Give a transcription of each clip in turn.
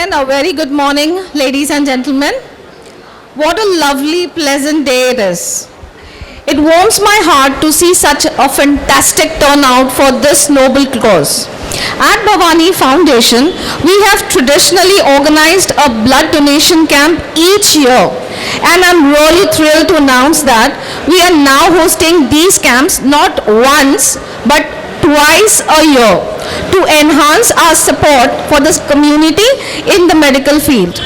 Again, a very good morning, ladies and gentlemen. What a lovely, pleasant day it is. It warms my heart to see such a fantastic turnout for this noble cause. At Bhavani Foundation, we have traditionally organized a blood donation camp each year. And I'm really thrilled to announce that we are now hosting these camps not once, but twice a year to enhance our support for this community in the medical field.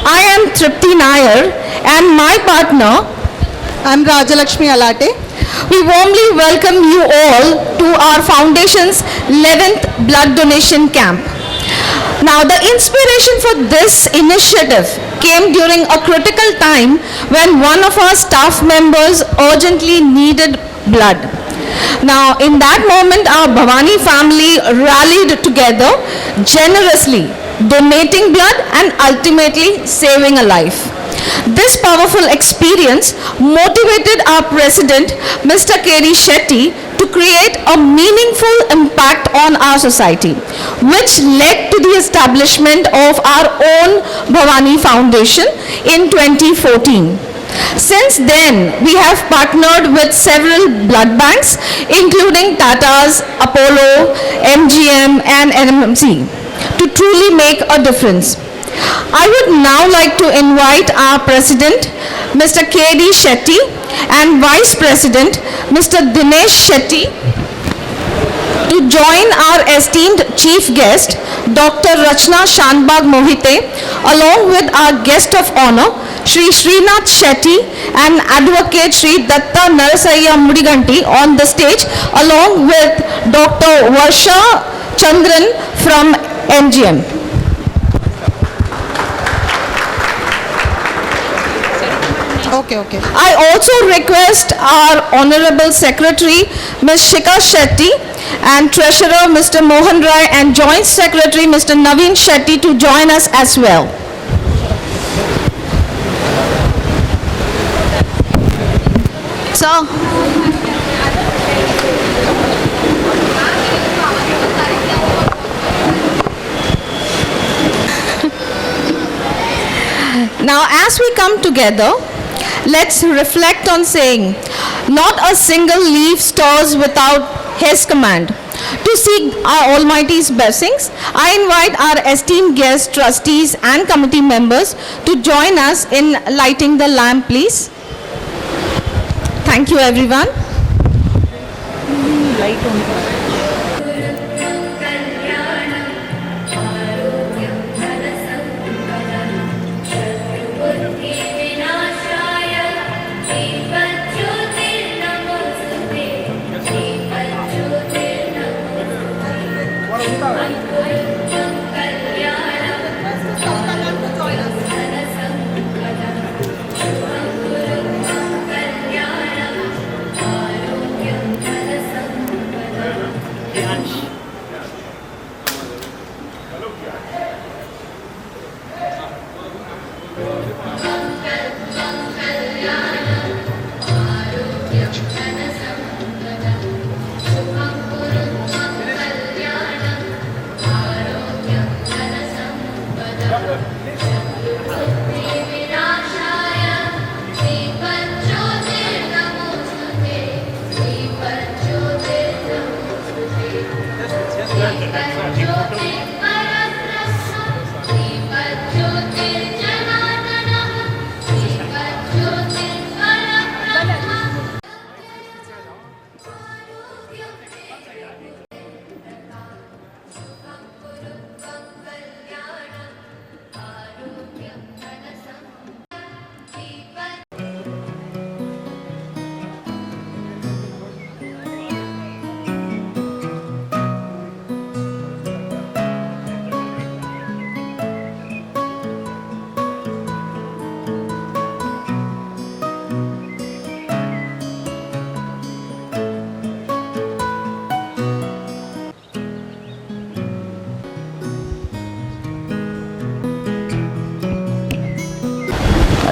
I am Tripti Nair and my partner, I'm Rajalakshmi Alate. we warmly welcome you all to our foundation's 11th blood donation camp. Now, the inspiration for this initiative came during a critical time when one of our staff members urgently needed blood. Now, in that moment, our Bhavani family rallied together generously, donating blood and ultimately saving a life. This powerful experience motivated our president, Mr. K.D. Shetty, to create a meaningful impact on our society, which led to the establishment of our own Bhavani Foundation in 2014. Since then, we have partnered with several blood banks, including Tata's, Apollo, MGM, and NMC, to truly make a difference. I would now like to invite our President, Mr. K.D. Shetty, and Vice President, Mr. Dinesh Shetty, to join our esteemed Chief Guest, Dr. Rachna Shanbag Mohite, along with our guest of honor, Shri Srinath Shetty and Advocate Shri Datta Narasaya Mudiganti on the stage, along with Dr. Varsha Chandran from MGM. Okay. I also request our Honorable Secretary, Ms. Shika Shetty, and Treasurer, Mr. Mohan Rai, and Joint Secretary, Mr. Naveen Shetty, to join us as well. So, now as we come together, let's reflect on saying, not a single leaf stirs without His command. To seek our Almighty's blessings, I invite our esteemed guests, trustees, and committee members to join us in lighting the lamp, please. Thank you, everyone.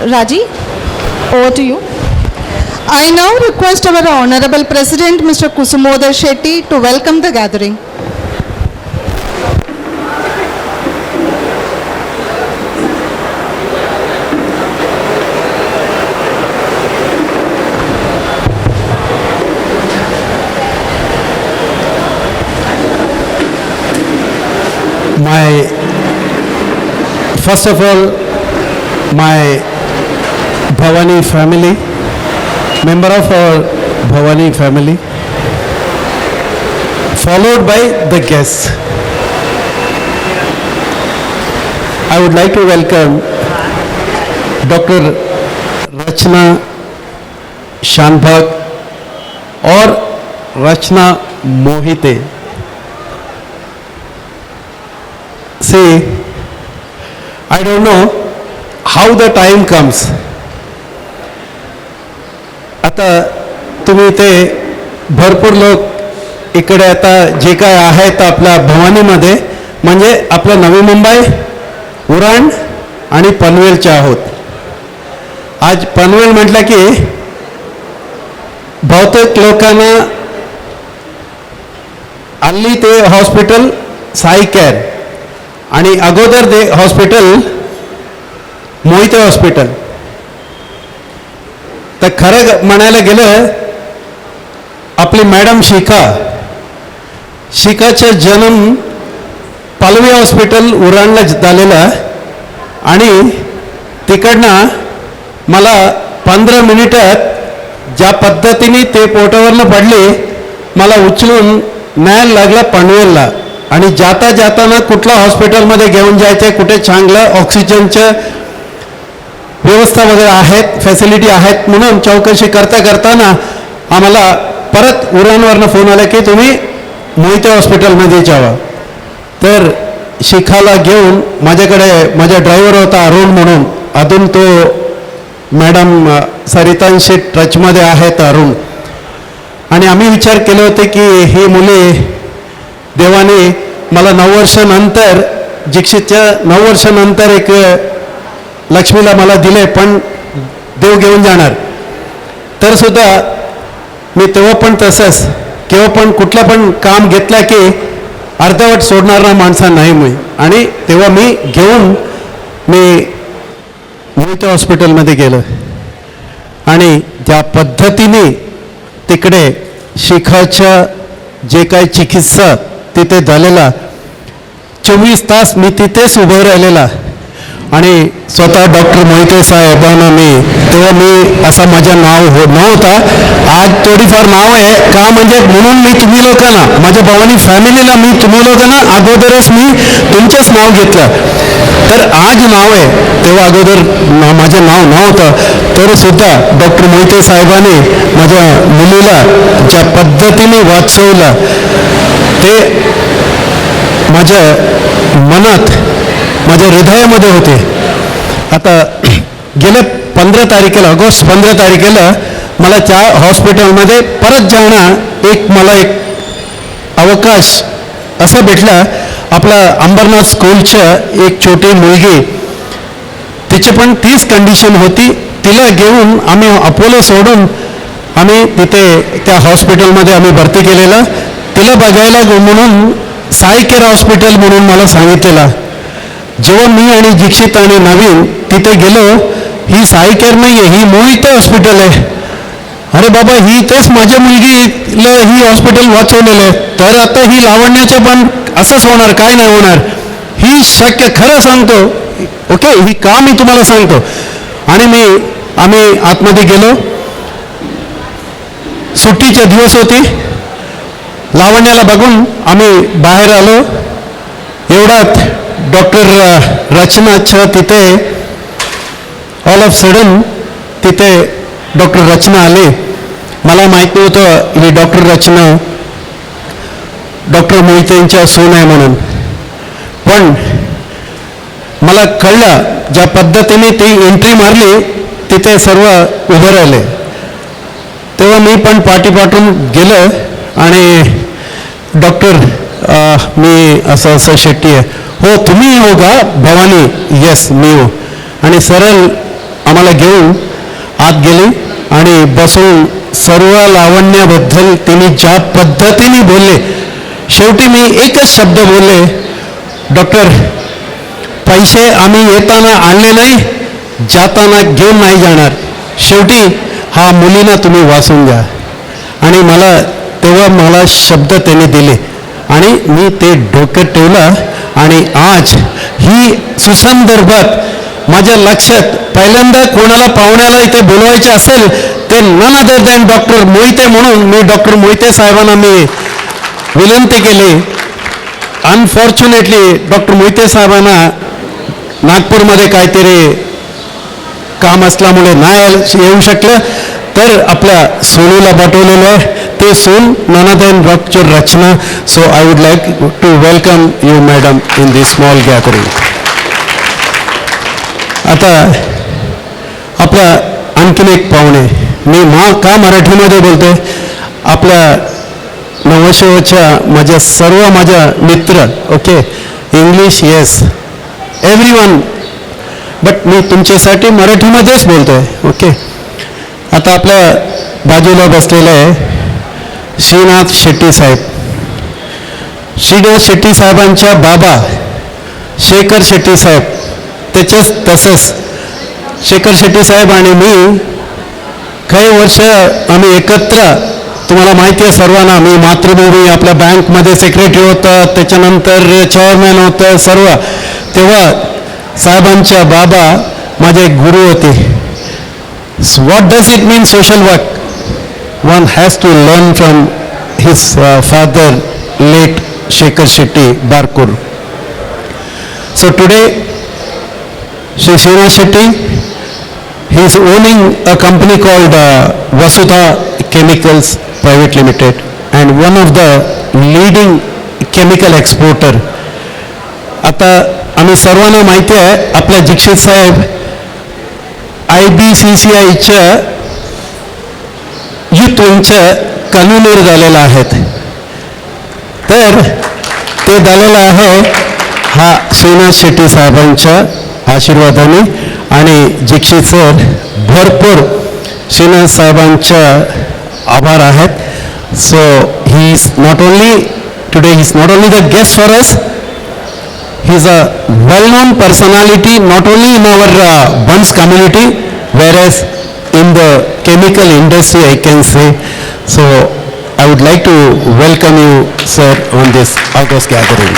Raji, over to you. I now request our Honorable President, Mr. Kusumodar Shetty, to welcome the gathering. First of all, my Bhavani family, member of our Bhavani family, followed by the guests. I would like to welcome Dr. Rachna Shanbhag or Rachna Mohite. See, I don't know how the time comes. आता तुम्ही ते भरपूर लोक इकडे आता जे काय आहेत आपल्या भवानीमध्ये म्हणजे आपलं नवी मुंबई, उरण आणि पनवेलचे आहोत. आज पनवेल म्हटलं की बहुतेक लोकांना हल्ली ते हॉस्पिटल साई केअर आणि अगोदर ते हॉस्पिटल मोहिते हॉस्पिटल. तर खरं म्हणायला गेलं आपली मॅडम शिखाचा जन्म पालवी हॉस्पिटल उरणला झालेला आणि तिकडनं मला 15 मिनिटात ज्या पद्धतीने ते पोटावरनं पडले मला उचलून न्यायला लागला पनवेलला. आणि जाता जाताना कुठल्या हॉस्पिटलमध्ये घेऊन जायचं, कुठे चांगलं ऑक्सिजनचं व्यवस्था वगैरे आहेत, फॅसिलिटी आहेत म्हणून चौकशी करताना आम्हाला परत उरणवरनं फोन आला की तुम्ही मोहिते हॉस्पिटलमध्ये जावा. तर शिखाला घेऊन माझ्याकडे माझा ड्रायव्हर होता अरुण म्हणून, अजून तो मॅडम सरितांशी टचमध्ये आहेत अरुण. आणि आम्ही विचार केले होते की ही मुले देवाने मला 9 वर्षानंतर दीक्षितच्या 9 वर्षानंतर एक लक्ष्मीला मला दिले, पण देव घेऊन जाणार. तर सुद्धा मी तेव्हा पण तसंच केव्हा पण कुठलं पण काम घेतलं की अर्धवट सोडणारा माणसा नाही मी. आणि तेव्हा मी घेऊन मोहिते हॉस्पिटलमध्ये गेलो आणि त्या पद्धतीने तिकडे शिखाच्या जे काही चिकित्सा तिथे झालेला 24 तास मी तिथेच उभं राहिलेला. आणि स्वतः डॉक्टर मोहिते साहेबांना तेव्हा मी असं माझं नाव नव्हता, आज थोडीफार नाव आहे का म्हणजे म्हणून मी तुम्ही लोकांना माझ्या भवानी फॅमिलीला मी तुम्ही लोकांना अगोदरच मी तुमचंच नाव घेतलं. तर आज नाव आहे, तेव्हा अगोदर माझं नाव नव्हतं. तर सुद्धा डॉक्टर मोहिते साहेबांनी माझ्या मुलीला ज्या पद्धतीने वाचवलं ते माझ्या मनात माझ्या हृदयामध्ये होते. आता गेल्या 15 तारखेला ऑगस्ट 15 तारखेला मला त्या हॉस्पिटलमध्ये परत जाणं मला एक अवकाश असा भेटला. आपला अंबरनाथ स्कूलच्या एक छोटी मुलगी, तिची पण तीच कंडिशन होती, तिला घेऊन आम्ही अपोलो सोडून आम्ही तिथे त्या हॉस्पिटलमध्ये आम्ही भरती केलेलं. तिला बघायला म्हणून साई केअर हॉस्पिटल म्हणून मला सांगितलेलं. जेव्हा मी आणि दीक्षित आणि नवीन तिथे गेलो, ही साई केअर नाही आहे, ही मोहिते हॉस्पिटल आहे. अरे बाबा, ही तेच माझ्या मुलगीला ही हॉस्पिटल वाचवलेलं आहे. तर आता ही लावण्याचं पण असंच होणार, काय नाही होणार, ही शक्य खरं सांगतो. ओके, ही का मी तुम्हाला सांगतो. आणि आम्ही आतमध्ये गेलो, सुट्टीचे दिवस होते, लावण्याला बघून आम्ही बाहेर आलो. एवढ्यात डॉक्टर रचनाच्या तिथे ऑल ऑफ सडन तिथे डॉक्टर रचना आले. मला माहीत नव्हतं ही डॉक्टर रचना डॉक्टर मोहितेंच्या सून आहे म्हणून, पण मला कळलं ज्या पद्धतीने ती एंट्री मारली तिथे सर्व उभे राहिले. तेव्हा मी पण पाठीपाठून गेलो आणि डॉक्टर मी असं शेट्टी आहे. हो, तुम्ही हो का भवानी? येस, मी हो. आणि सरळ आम्हाला घेऊन आत गेली आणि बसून सर्व लावण्याबद्दल तिने ज्या पद्धतीने बोलले, शेवटी मी एकच शब्द बोलले, डॉक्टर पैसे आम्ही येताना आणले नाही, जाताना घेऊन नाही जाणार, शेवटी हा मुलींना तुम्ही वाचून द्या. आणि तेव्हा मला शब्द त्याने दिले आणि मी ते डोक्यात ठेवला आणि आज ही सुसंदर्भात माझ्या लक्षात पहिल्यांदा कोणाला पाहुण्याला इथे बोलवायचे असेल ते none other than doctor Mohite म्हणून मी डॉक्टर मोहिते साहेबांना मी विनंती केली. अनफॉर्च्युनेटली डॉक्टर मोहिते साहेबांना नागपूरमध्ये काहीतरी काम असल्यामुळे नाही येऊ शकलं, तर आपल्या सोनूला पाठवलेलं आहे. ते सून none other than doctor Rachna. So I would like to welcome you madam in this small gathering. आता आपल्या आणखीन एक पाहुणे, मी का मराठीमध्ये बोलतोय, आपल्या नवशेवच्या माझ्या मित्र, okay, English yes everyone, but मी तुमच्यासाठी मराठीमध्येच बोलतोय, ओके. आता आपल्या बाजूला बसलेलं आहे श्रीनाथ शेट्टी साहेब. श्रीनाथ शेट्टी साहेबांच्या बाबा शेखर शेट्टी साहेब, तसंच शेखर शेट्टी साहेब आणि मी काही वर्ष आम्ही एकत्र, तुम्हाला माहिती आहे सर्वांना, मी मातृभूमी आपल्या बँकमध्ये सेक्रेटरी होतं, त्याच्यानंतर चेअरमॅन होतं सर्व. तेव्हा साहेबांच्या बाबा माझे एक गुरु होते. What does it mean social work? One has to learn from his father late Shekhar Shetty Barkur. So today Shri Srinath Shetty, he is owning a company called Vasudha Chemicals Private Limited and one of the leading chemical exporter. आता आम्ही सर्वांना माहिती आहे आपल्या दीक्षित साहेब IBCCIच्या youth विंगच्या convener झालेला आहेत. तर ते झालेलं आहे हा श्रीनाथ शेट्टी साहेबांच्या आशीर्वादाने. आणि दीक्षित सर भरपूर श्रीनाथ साहेबांच्या आभार आहेत. So he is not only today, he is not only the guest for us, he is a well known personality not only in our Bunts community whereas in the chemical industry I can say. So I would like to welcome you sir on this august gathering.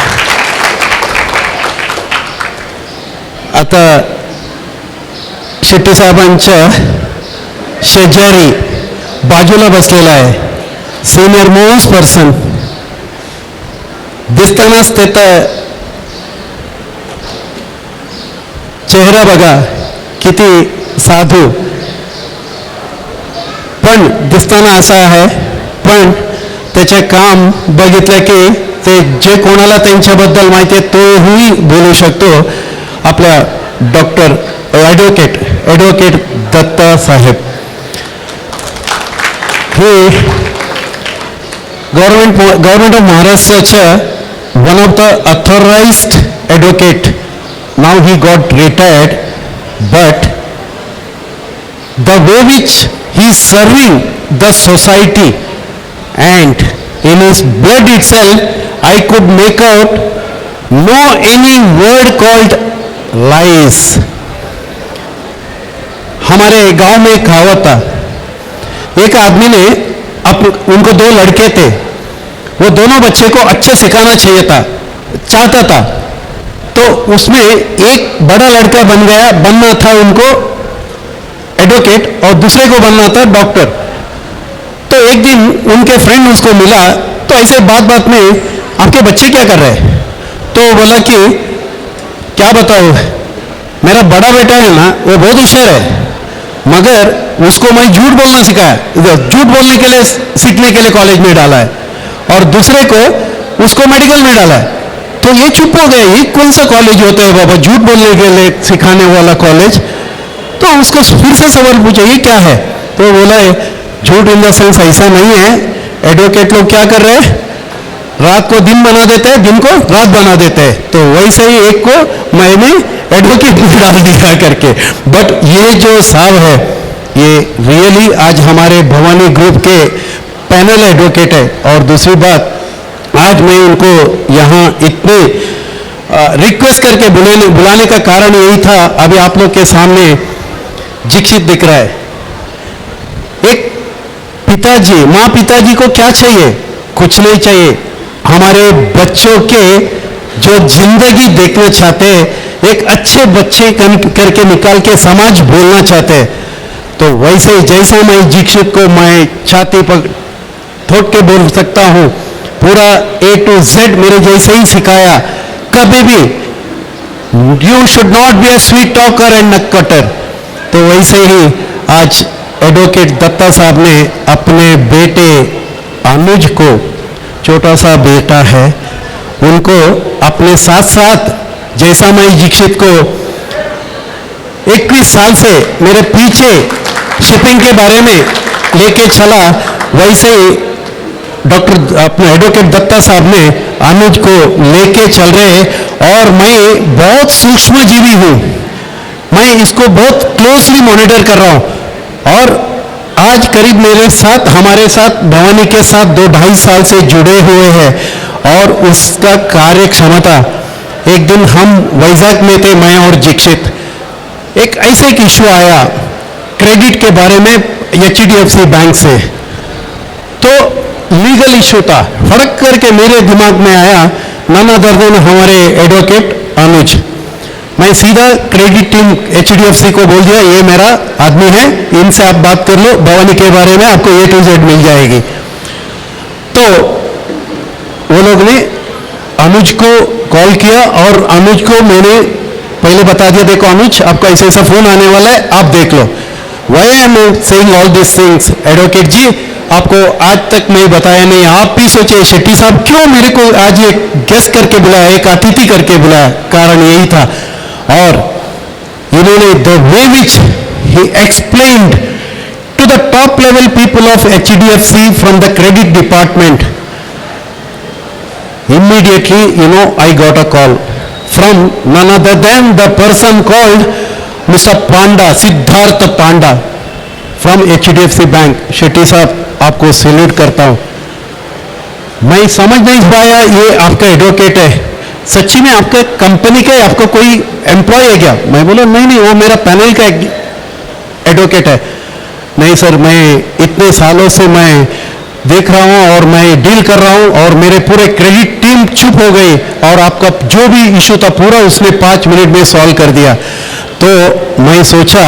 आता शेट्टी साहेबांच्या शेजारी बाजूला बसलेला आहे senior most person, दिसतानाच त्याचा चेहरा बघा किती साधू, पण दिसताना असा आहे, पण त्याचे काम बघितलं की ते जे कोणाला त्यांच्याबद्दल माहिती आहे तोही बोलू शकतो. आपल्या डॉक्टर ॲडव्होकेट दत्ता साहेब, हे गव्हर्नमेंट ऑफ महाराष्ट्राच्या one of the authorised advocate. Now he got retired, but the way which he is serving the society and in his blood itself I could make out no any word called lies. हमारे गांव में एक कहावत था, एक आदमी ने उनको दो लड़के थे, वो दोनों बच्चे को अच्छा सिखाना चाहता था, तो उसमें एक बड़ा लड़का बनना था उनको एडवोकेट और दूसरे को बनना था डॉक्टर. तो एक दिन उनके फ्रेंड उसको मिला, तो ऐसे बात में आपके बच्चे क्या कर रहे हैं? तो बोला कि क्या बताओ, मेरा बड़ा बेटा है ना वो बहुत होशियार है, मगर उसको मैं झूठ बोलना सिखाया, झूठ बोलने के लिए सीखने के लिए कॉलेज में डाला है, और दूसरे को उसको मेडिकल में डाला है. तो ये चुप हो गया, ये कौन सा कॉलेज होता है बाबा झूठ बोलने के लिए सिखाने वाला कॉलेज? तो उसको फिर से सवाल पूछा ये क्या है? तो बोला है झूठ इन द सेंस ऐसा नहीं है, एडवोकेट लोग क्या कर रहे हैं, रात को दिन बना देते हैं, दिन को रात बना देते हैं, तो वैसे ही एक को मैंने एडवोकेट में डाल दिया करके. बट ये जो साहब है ये रियली आज हमारे भवानी ग्रुप के पैनल एडवोकेट है. और दूसरी बात, आज मैं उनको यहाँ इतने रिक्वेस्ट करके बुलाने का कारण यही था, अभी आप लोग के सामने दीक्षित दिख रहा है. एक पिताजी, माँ पिताजी को क्या चाहिए? कुछ नहीं चाहिए, हमारे बच्चों के जो जिंदगी देखना चाहते हैं, एक अच्छे बच्चे करके निकाल के समाज बोलना चाहते हैं, तो वैसे ही जैसा मैं दीक्षित को मैं छाती पर ठोक के बोल सकता हूँ, पूरा A to Z मेरे जैसे ही सिखाया। कभी भी you should not be a sweet talker and नक कटर। तो वैसे ही आज एडवोकेट दत्ता साहब ने अपने बेटे अनुज को, छोटा सा बेटा है, उनको अपने साथ साथ, जैसा मैं दीक्षित को 21 साल से मेरे पीछे शिपिंग के बारे में लेके चला, वैसे ही डॉक्टर अपने एडवोकेट दत्ता साहब ने अनुज को लेके चल रहे। और मैं बहुत सूक्ष्म जीवी हूँ, मैं इसको बहुत क्लोजली मॉनिटर कर रहा हूँ। और आज करीब मेरे साथ, हमारे साथ, भवानी के साथ 2-2.5 साल से जुड़े हुए हैं। और उसका कार्य क्षमता, एक दिन हम वैजाग में थे, मैं और दीक्षित, एक ऐसे एक इशू आया क्रेडिट के बारे में HDFC बैंक से, तो लीगल इशू था, फड़क करके मेरे दिमाग में आया, नाना दर्दन हमारे एडवोकेट अनुज। मैं सीधा क्रेडिट टीम HDFC को बोल दिया, ये मेरा आदमी है, इनसे आप बात कर लो, भवानी के बारे में आपको A to Z मिल जाएगी। तो वो लोग ने अनुज को कॉल किया और अनुज को मैंने पहले बता दिया, देखो अनुज, आपका ऐसा ऐसा फोन आने वाला है, आप देख लो। Why I am saying all this things, advocate ji आपको आज तक मैं बताया नहीं, आप भी सोचे शेट्टी साहब क्यों मेरे को आज एक गेस्ट करके बुलाया, एक अतिथि करके बुलाया, कारण यही था। और इन्होंने the way which he explained to the top level people of HDFC from the credit department, immediately, I got a call from none other than the person called Mr. Panda, Siddharth Panda from HDFC Bank. Shetty साहब आपको salute करता हूँ। मैं समझ नहीं पाया ये आपका एडवोकेट है, सच्ची में आपका कंपनी का, आपका कोई एम्प्लॉय है क्या? मैं बोला नहीं, वो मेरा पैनल का एडवोकेट है। नहीं सर, मैं इतने सालों से मैं देख रहा हूं और मैं डील कर रहा हूं और मेरे पूरे क्रेडिट टीम चुप हो गई और आपका जो भी इशू था पूरा उसने 5 मिनट में सॉल्व कर दिया। तो मैं सोचा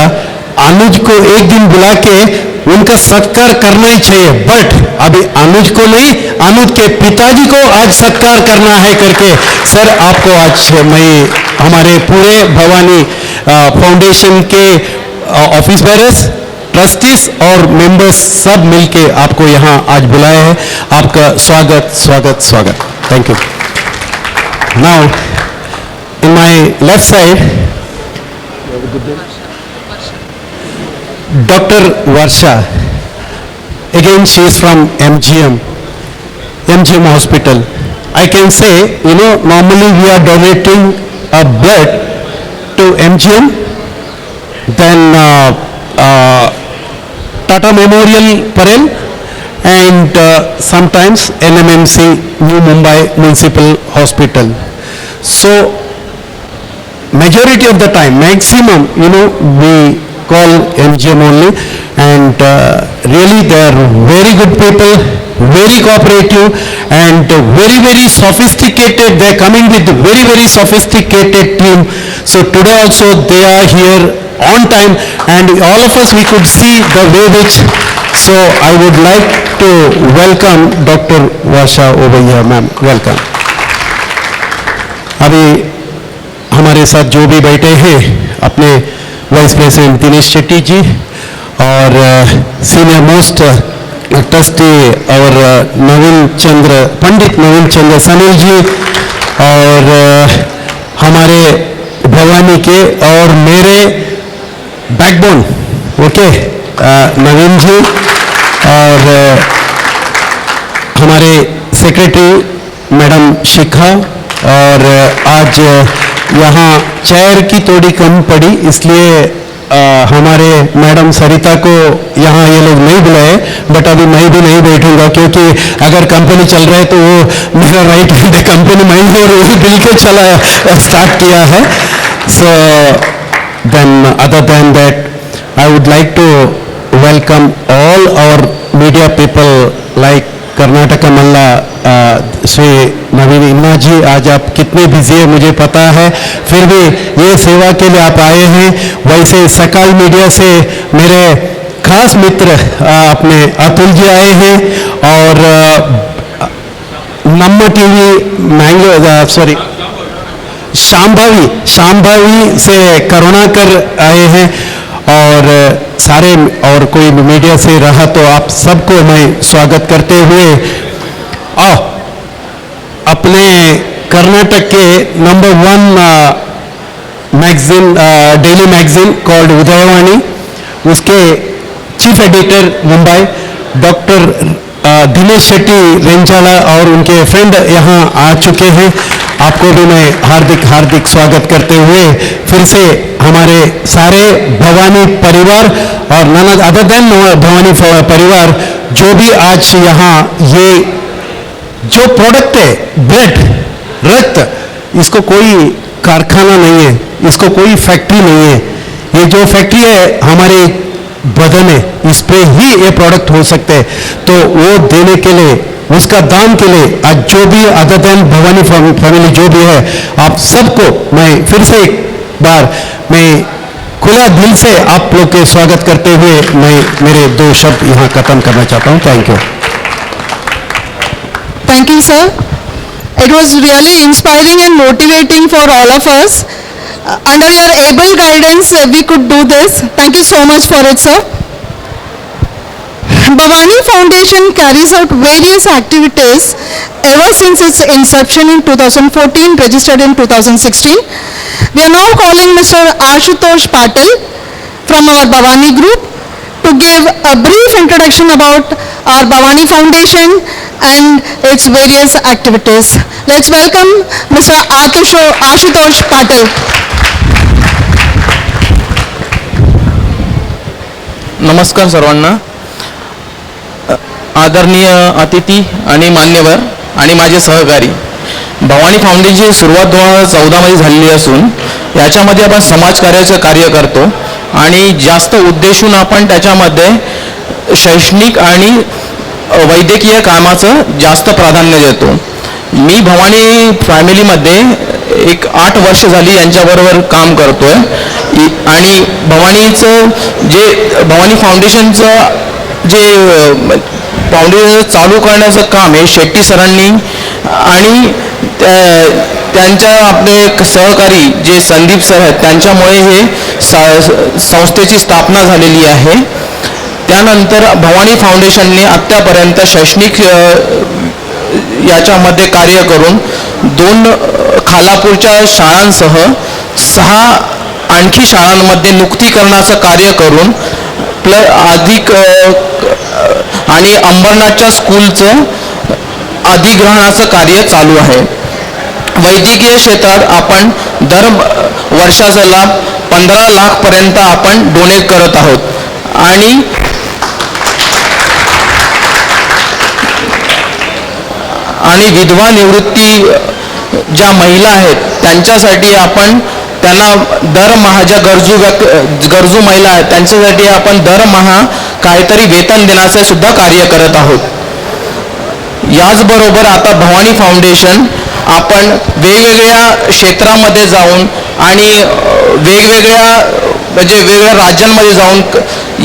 अनुज को एक दिन बुला के उनका सत्कार करना ही चाहिए, बट अभी अनुज को नहीं, अनुज के पिताजी को आज सत्कार करना है करके सर आपको आज मैं हमारे पूरे भवानी फाउंडेशन के ऑफिस बेरर्स, ट्रस्टीज और मेंबर्स सब मिलके आपको यहाँ आज बुलाया है। आपका स्वागत स्वागत स्वागत। Thank you. Now in my left side Dr. Varsha, again she is from MGM hospital. I can say, normally we are donating a blood to MGM, then Tata Memorial Parel, and sometimes NMMC New Mumbai Municipal Hospital. So majority of the time, maximum, we call MGM only, and really they are very good people, very cooperative and very sophisticated. They are coming with very sophisticated team. So today also they are here on time and all of us we could see the way which. So I would like to welcome Dr. Varsha over here, ma'am. Welcome. अभी हमारे साथ जो भी बैठे हैं अपने vice president Dinesh Shetty जी और senior most trustee और पंडित नवीन चंद्र सनील जी और हमारे भवानी के और मेरे बैकबोन नवीन जी और हमारे सेक्रेटरी मैडम शिखा। और आज यहाँ चेयर की थोड़ी कम पड़ी इसलिए हमारे मैडम सरिता को यहाँ ये लोग नहीं बुलाए, बट अभी मैं भी नहीं बैठूंगा क्योंकि अगर कंपनी चल रहा है तो वो मेरा राइट हैंड है, कंपनी मैं ही और वही बिल के स्टार्ट किया है। So then other than that I would like to welcome all our media people like Karnataka Malla Shri Naveen Inna ji, आज आप कितने बिजी है मुझे पता है, फिर भी ये सेवा के लिए आप आए हैं। वैसे सकाल मीडिया से मेरे खास मित्र अपने अतुल जी आए हैं, और नम्मा टीवी मैंगलो सॉरी शाम्भवी से करुणाकर आए हैं, और सारे और कोई मीडिया से रहा तो आप सबको मैं स्वागत करते हुए अपने कर्नाटक के number 1 magazine, daily magazine called Udayavani, उसके chief editor Mumbai doctor Dinesh Shetty Renjala और उनके फ्रेंड यहाँ आ चुके हैं। आपको भी मैं हार्दिक स्वागत करते हुए फिर से हमारे सारे भवानी परिवार और नन अदर देन भवानी परिवार जो भी आज यहाँ ये जो प्रोडक्ट है ब्लड रक्त, इसको कोई कारखाना नहीं है, इसको कोई फैक्ट्री नहीं है, ये जो फैक्ट्री है हमारे बदन है, इस पे ही ये प्रोडक्ट हो सकते हैं। तो वो देने के लिए, उसका दान के लिए आज जो भी अदर देन भवानी फैमिली जो भी है, आप सबको मैं फिर से एक बार मैं खुला दिल से आप लोग के स्वागत करते हुए मैं मेरे 2 शब्द यहाँ खत्म करना चाहता हूँ। Thank you. Thank you, sir. It was really inspiring and motivating for all of us. Under your able guidance, we could do this. Thank you so much for it, sir. Bhavani Foundation carries out various activities ever since its inception in 2014, registered in 2016. We are now calling Mr. Ashutosh Patil from our Bhavani group to give a brief introduction about our Bhavani Foundation and its various activities. Let's welcome Mr. Ashutosh Patil. नमस्कार सर्वांना. आदरणीय अतिथी आणि मान्यवर आणि माझे सहकारी, भवानी फाउंडेशनची सुरुवात 2014 मध्ये झालेली असून याच्यामध्ये आपण समाजकार्याचं कार्य करतो आणि जास्त उद्देशून आपण त्याच्यामध्ये शैक्षणिक आणि वैद्यकीय कामाचं जास्त प्राधान्य देतो. मी भवानी फॅमिलीमध्ये एक 8 वर्ष झाली यांच्याबरोबर काम करतोय आणि भवानी फाउंडेशनचं जे फाउंडेशन चालू करण्याचं काम आहे शेट्टी सरांनी आणि त्यांच्या आपले सहकारी जे संदीप सर आहेत त्यांच्यामुळे हे संस्थेची स्थापना झालेली आहे. त्यानंतर भवानी फाउंडेशनने आत्तापर्यंत शैक्षणिक याच्यामध्ये कार्य करून 2 खालापूरच्या शाळांसह 6 आणखी शाळांमध्ये नुक्तीकरणाचं कार्य करून अधिक आणि अंबरनाथच्या स्कूलचं अधिग्रहणाचं कार्य चालू आहे. वैद्यकीय क्षेत्रात आपण दर वर्षाचा लाभ 15 लाख पर्यंत आपण डोनेट करत आहोत आणि विधवा निवृत्ती ज्या महिला आहेत त्यांच्यासाठी आपण त्यांना दरमहा ज्या गरजू महिला आहेत त्यांच्यासाठी आपण दरमहा काहीतरी वेतन देण्याचे सुद्धा कार्य करत आहोत. याचबरोबर आता भवानी फाउंडेशन आपण वेगवेगळ्या क्षेत्रामध्ये जाऊन आणि वेगवेगळ्या राज्यांमध्ये जाऊन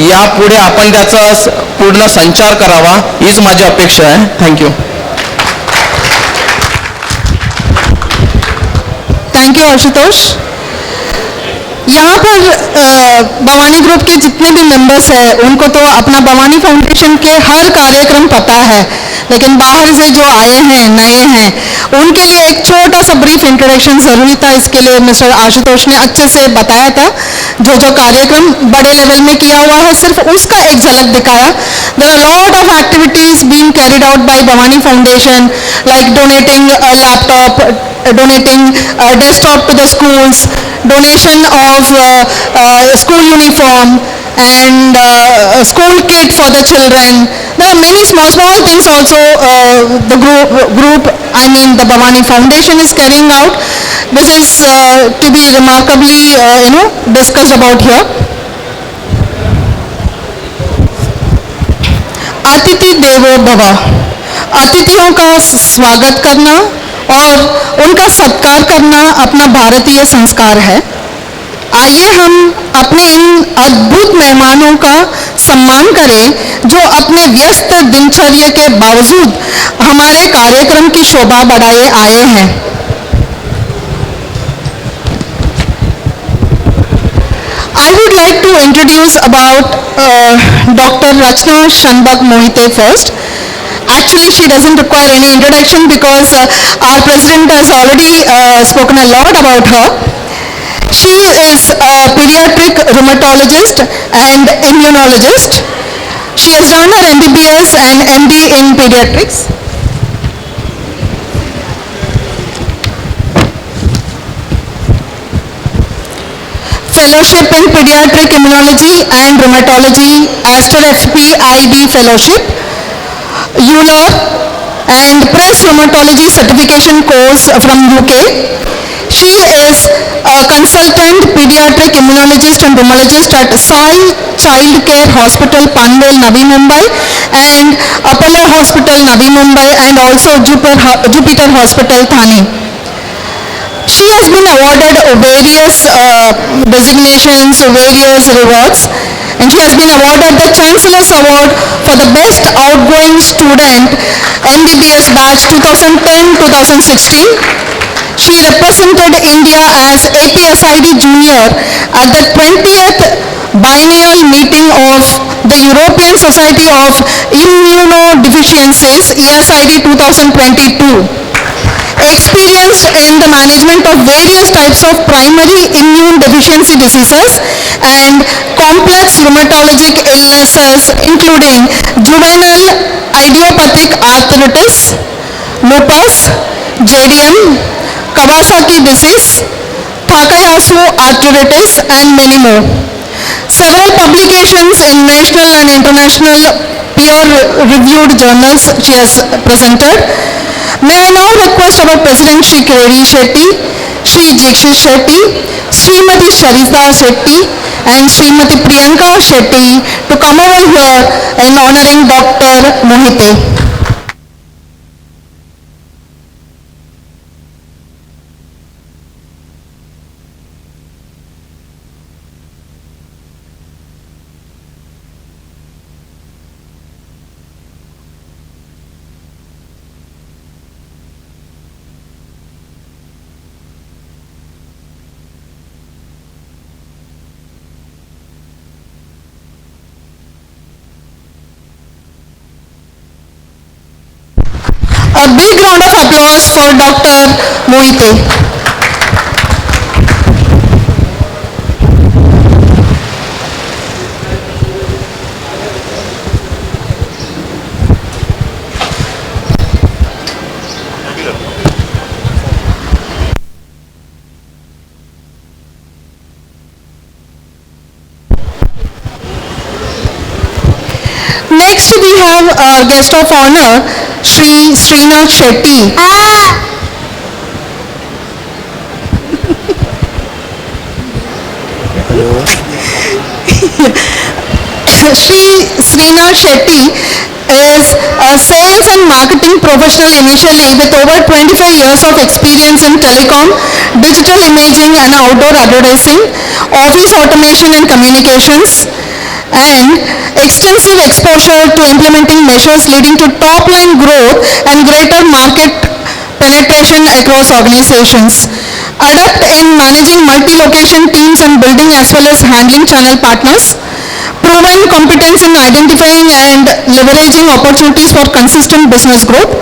यापुढे आपण त्याचा पूर्ण संचार करावा हीच माझी अपेक्षा आहे. थँक्यू. Thank you Ashutosh. यहाँ पर भवानी ग्रुप के जितने भी मेंबर्स हैं उनको तो अपना भवानी फाउंडेशन के हर कार्यक्रम पता है, लेकिन बाहर से जो आए हैं नए हैं उनके लिए एक छोटा सा ब्रीफ इंट्रोडक्शन ज़रूरी था. इसके लिए मिस्टर आशुतोष ने अच्छे से बताया था. जो कार्यक्रम बड़े लेवल में किया हुआ है सिर्फ उसका एक झलक दिखाया. There are lot of activities being carried out by Bhavani foundation, like donating laptop, donating desktop to the schools, donation of school uniform and school kit for the children. There are many small things also the group, I mean the Bhavani Foundation is carrying out, which is to be remarkably discussed about here. Atiti Devo Bhava. अतिथियों का स्वागत करना और उनका सत्कार करना अपना भारतीय संस्कार है। आइए हम अपने इन अद्भुत मेहमानों का सम्मान करें जो अपने व्यस्त दिनचर्या के बावजूद हमारे कार्यक्रम की शोभा बढ़ाए आए हैं। I would like to introduce about Dr. Rachna Shanbhag Mohite first. Actually, she doesn't require any introduction because our president has already spoken a lot about her. She is a pediatric rheumatologist and immunologist. She has done her MBBS and MD in pediatrics. Fellowship in Pediatric Immunology and Rheumatology, Aster FPID Fellowship, Euler and Press Rheumatology Certification course from UK. She is a consultant pediatric immunologist and rheumatologist at Sai Childcare Hospital, Panvel, Navi Mumbai and Apollo Hospital, Navi Mumbai and also Jupiter Hospital, Thane. She has been awarded various designations, various rewards, and she has been awarded the Chancellor's Award for the Best Outgoing Student MBBS Batch 2010-2016. She represented India as APSID Junior at the 20th biennial meeting of the European Society of Immunodeficiencies, ESID 2022. Experienced in the management of various types of primary immune deficiency diseases and complex rheumatologic illnesses including juvenile idiopathic arthritis, lupus, JDM, Kawasaki disease, Takayasu arteritis and many more. Several publications in national and international peer-reviewed journals she has presented. May I now request our President Shri Kiredi Shetty, Shri Jikshit Shetty, Srimati Sharita Shetty and Srimati Priyanka Shetty to come over here in honoring Dr. Mohite. A big round of applause for Dr. Mohite. Next we have our guest of honor, Shri Srinath Shetty. Shri Srinath Shetty is a sales and marketing professional initially with over 25 years of experience in telecom, digital imaging and outdoor advertising, office automation and communications, and extensive exposure to implementing measures leading to top-line growth and greater market penetration across organizations. Adept in managing multi-location teams and building as well as handling channel partners. Proven competence in identifying and leveraging opportunities for consistent business growth.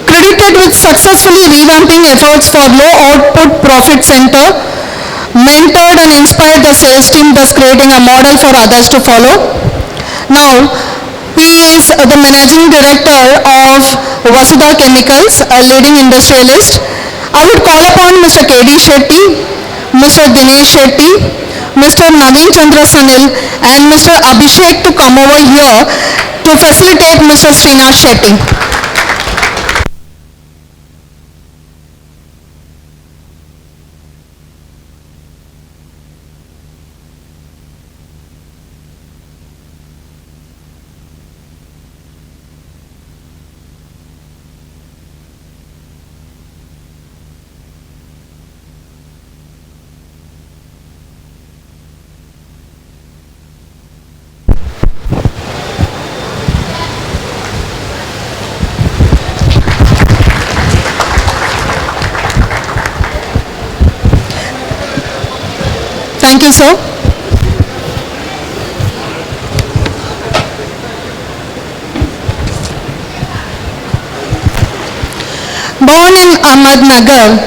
Credited with successfully revamping efforts for low output profit center. Mentored and inspired the sales team, thus creating a model for others to follow. Now, he is the managing director of Vasudha Chemicals, a leading industrialist. I would call upon Mr. K.D. Shetty, Mr. Dinesh Shetty, Mr. Naveen Chandra Sanil and Mr. Abhishek to come over here to facilitate Mr. Srinath Shetty. Thank you, sir. Born in Ahmednagar,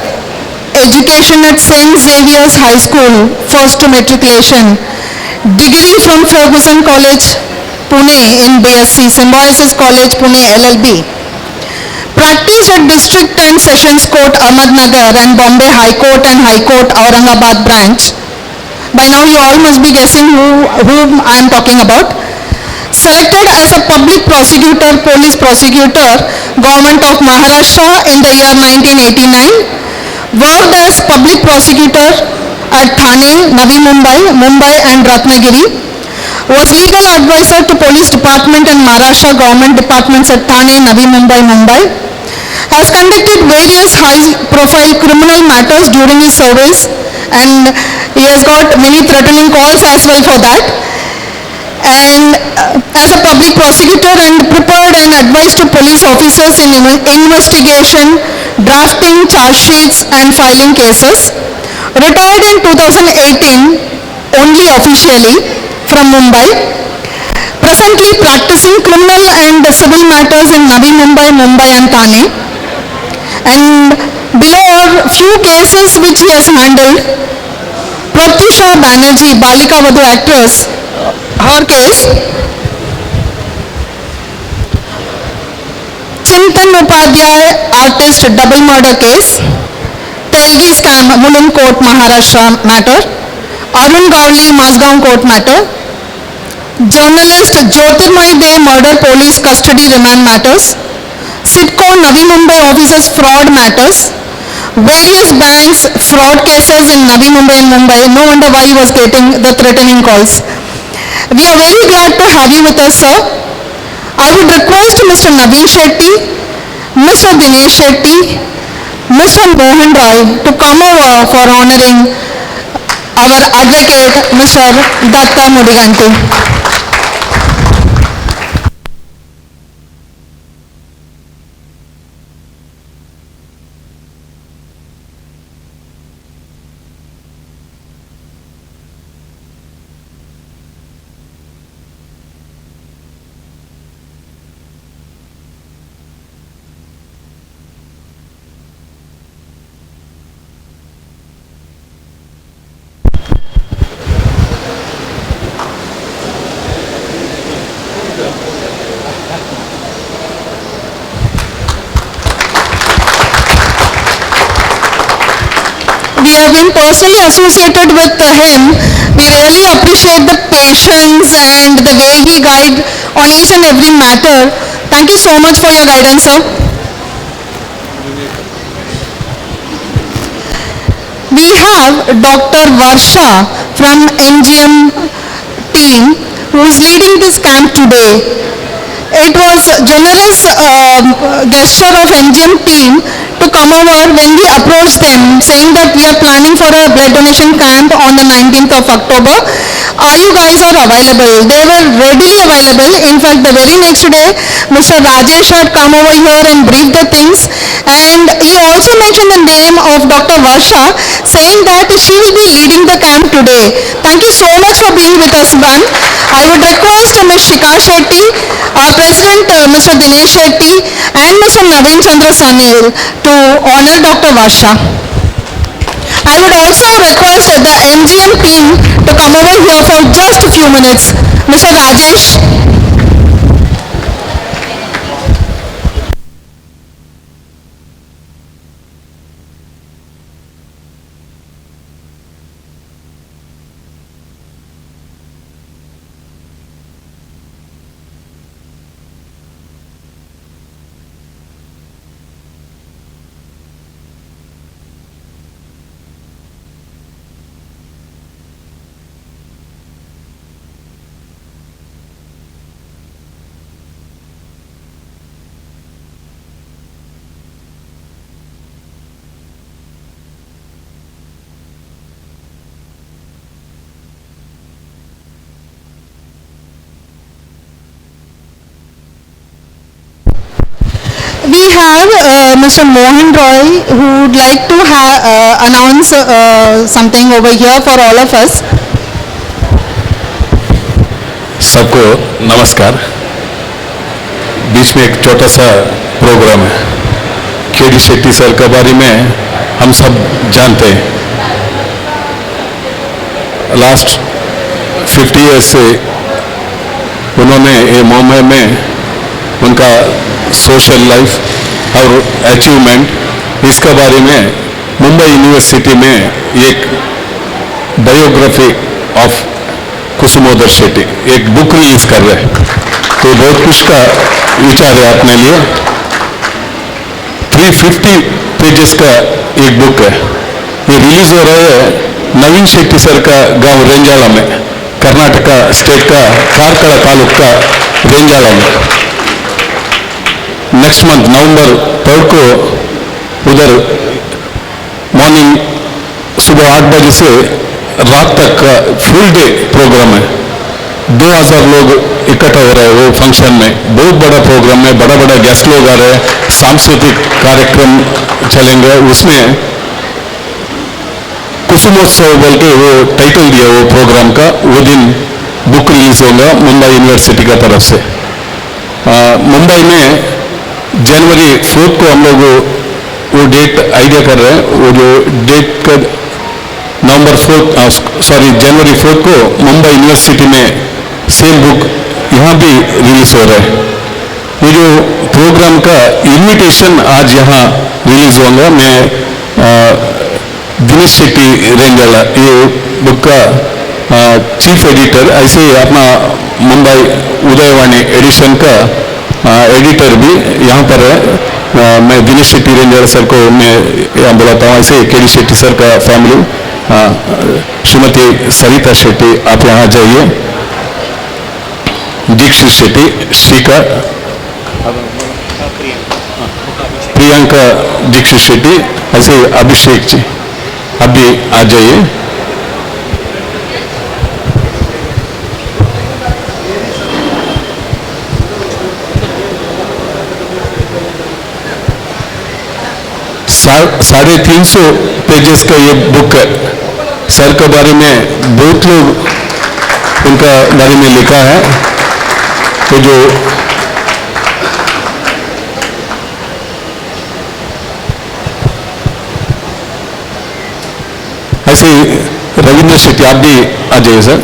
education at St. Xavier's High School, first to matriculation, degree from Ferguson College, Pune in BSc, Symbiosis College, Pune LLB. Practiced at District and Sessions Court, Ahmednagar and Bombay High Court and High Court, Aurangabad branch. By now you all must be guessing whom I am talking about. Selected as a public prosecutor, police prosecutor, Government of Maharashtra in the year 1989. Worked as public prosecutor at Thane, Navi Mumbai, Mumbai and Ratnagiri. Was legal advisor to police department and Maharashtra government departments at Thane, Navi Mumbai, Mumbai. Has conducted various high-profile criminal matters during his service, and he has got many threatening calls as well for that. And as a public prosecutor and prepared and advised to police officers in investigation, drafting charge sheets and filing cases. Retired in 2018 only officially from Mumbai. Presently practicing criminal and civil matters in Navi Mumbai, Mumbai and Thane. And below are few cases which he has handled. Pratyusha Banerjee, Balika Vadhu actress, her case. Chintan Upadhyay, artist, double murder case. Telgi scam, Mulund Court, Maharashtra matter. Arun Gawli, Mazgaon Court matter. Journalist Jyotirmay Day, murder police custody remand matters. Sitco, Navi Mumbai officers fraud matters. Various banks fraud cases in Navi Mumbai and Mumbai. No wonder why he was getting the threatening calls. We are very glad to have you with us, sir. I would request Mr. Naveen Shetty, Mr. Dinesh Shetty, Mr. Mohan Roy to come over for honoring our advocate, Mr. Datta Mudiganti. We have been personally associated with him. We really appreciate the patience and the way he guides on each and every matter. Thank you so much for your guidance, sir. We have Dr. Varsha from MGM team who is leading this camp today. It was generous gesture of MGM team to come over when we approached them saying that we are planning for a blood donation camp on the 19th of October. Are you guys are available? They were readily available. In fact, the very next day, Mr. Rajesh had come over here and briefed the things, and he also mentioned the name of Dr. Varsha, saying that she will be leading the camp today. Thank you so much for being with us, ma'am. I would request Ms. Shikha Shetty, our President Mr. Dinesh Shetty and Mr. Naveen Chandra Sanil to honor Dr. Varsha. I would also request the MGM team to come over here for just a few minutes. Mr. Rajesh. We have Mr. Mohan Roy who would like to announce something over here for all of us. सबको नमस्कार। बीच में एक छोटा सा programme है। KD Shetty sir के बारे में हम सब जानते हैं। लास्ट 50 ईयर्स से उन्होंने ये मुंबई में उनका सोशल लाइफ और अचीवमेंट इसके बारे में मुंबई यूनिवर्सिटी में एक बायोग्राफी ऑफ कुसुमोदर शेट्टी एक बुक रिलीज कर रहे हैं। तो बहुत कुछ का विचार है अपने लिए। 350 पेजेस का एक बुक है। ये रिलीज हो रहा है नवीन शेट्टी सर का गांव रेंजाला में, कर्नाटका स्टेट का कारकड़ा तालुक का रेंजाला में। नेक्स्ट मंथ नवंबर 3 को उधर मॉर्निंग सुबह 8 बजे से रात तक का फुल डे प्रोग्राम है। 2000 लोग इकट्ठा हो रहे हैं वो फंक्शन में। बहुत बड़ा प्रोग्राम है, बड़ा बड़ा गेस्ट लोग आ रहे हैं, सांस्कृतिक कार्यक्रम चलेंगे। उसमें कुसुमोत्सव बोल के वो टाइटल दिया वो प्रोग्राम का। वो दिन बुक रिलीज होगा मुंबई यूनिवर्सिटी का तरफ से। मुंबई में जनवरी 4 को हम लोग वो डेट आइडिया कर रहे हैं। वो जो डेट का जनवरी 4 को मुंबई यूनिवर्सिटी में सेम बुक यहाँ भी रिलीज हो रहा है। ये जो प्रोग्राम का इनविटेशन आज यहाँ रिलीज होगा। मैं दिनेश शेट्टी रेंजाला ये बुक का चीफ एडिटर, ऐसे ही अपना मुंबई उदयवाणी एडिशन का एडिटर भी यहाँ पर है। मैं दिनेश शेट्टी रेंजाला सर को मैं यहाँ बुलाता हूँ। ऐसे केडी शेट्टी सर का फैमिली, श्रीमती सरिता शेट्टी आप यहाँ जाइए, दीक्षित शेट्टी, श्रीकर, प्रियंका दीक्षित शेट्टी, ऐसे अभिषेक जी आप भी आ जाइए। साढ़े 300 पेजेस का ये बुक है। सर के बारे में बहुत लोग उनका बारे में लिखा है। तो जो ऐसे रविंद्र शेट्टी आप भी आ जाइए sir.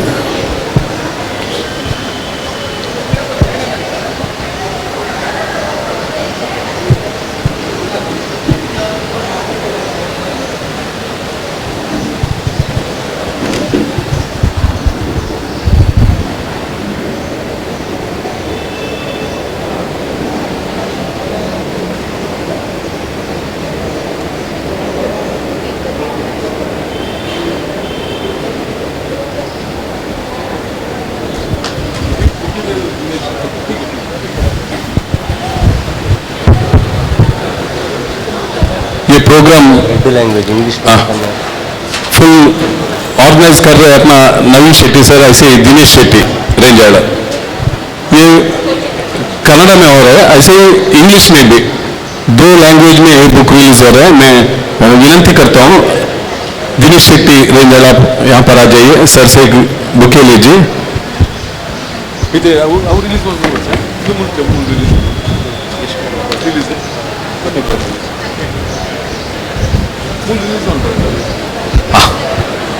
Program language English full organise कर रहे हैं अपना नवीन शेट्टी सर, ऐसे दिनेश शेट्टी रेंजाड़ा। ये कन्नड़ा में हो रहा है, ऐसे इंग्लिश में भी 2 लैंग्वेज में ये बुक रिलीज हो रहा है। मैं विनती करता हूँ दिनेश शेट्टी रेंजाड़ा आप यहाँ पर आ जाइए, सर से एक बुके लीजिए।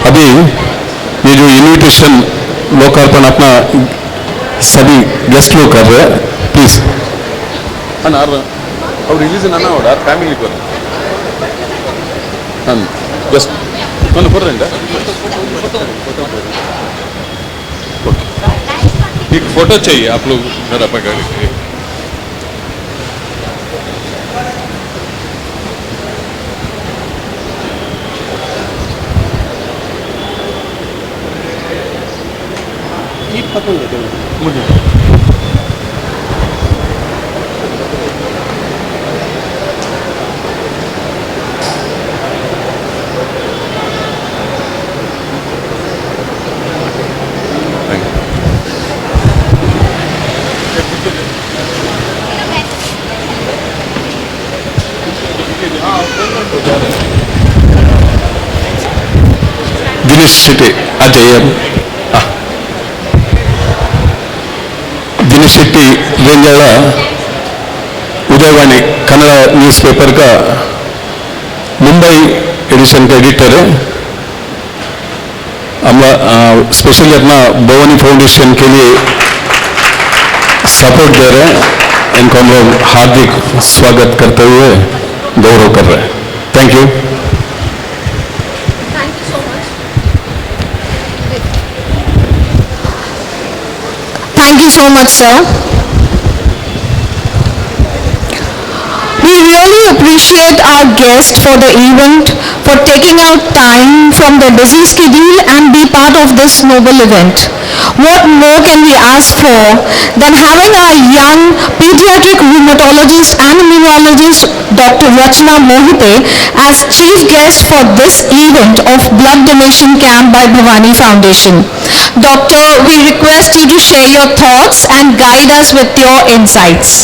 अभी ये जो इन्विटेशन लोकार्पण अपना सभी गेस्ट लोग कर रहे हैं, प्लीज रिलीज फैमिली जस्ट एक फोटो चाहिए आप लोग जरा पकड़ के। दिनेश शेट्टी आ जाइए। शेट्टी रेंजाड़ा उदयवाणी कन्नड़ न्यूज़पेपर का मुंबई एडिशन का एडिटर है। हम स्पेशली अपना भवानी फाउंडेशन के लिए सपोर्ट दे रहे हैं। इनको हम लोग हार्दिक स्वागत करते हुए गौरव कर रहे हैं। Thank you. Thank you so much, sir. We really appreciate our guest for the event, for taking out time from their busy schedule and be part of this noble event. What more can we ask for than having our young pediatric rheumatologist and immunologist Dr. Rachna Mohite as chief guest for this event of blood donation camp by Bhavani Foundation. Doctor, we request you to share your thoughts and guide us with your insights.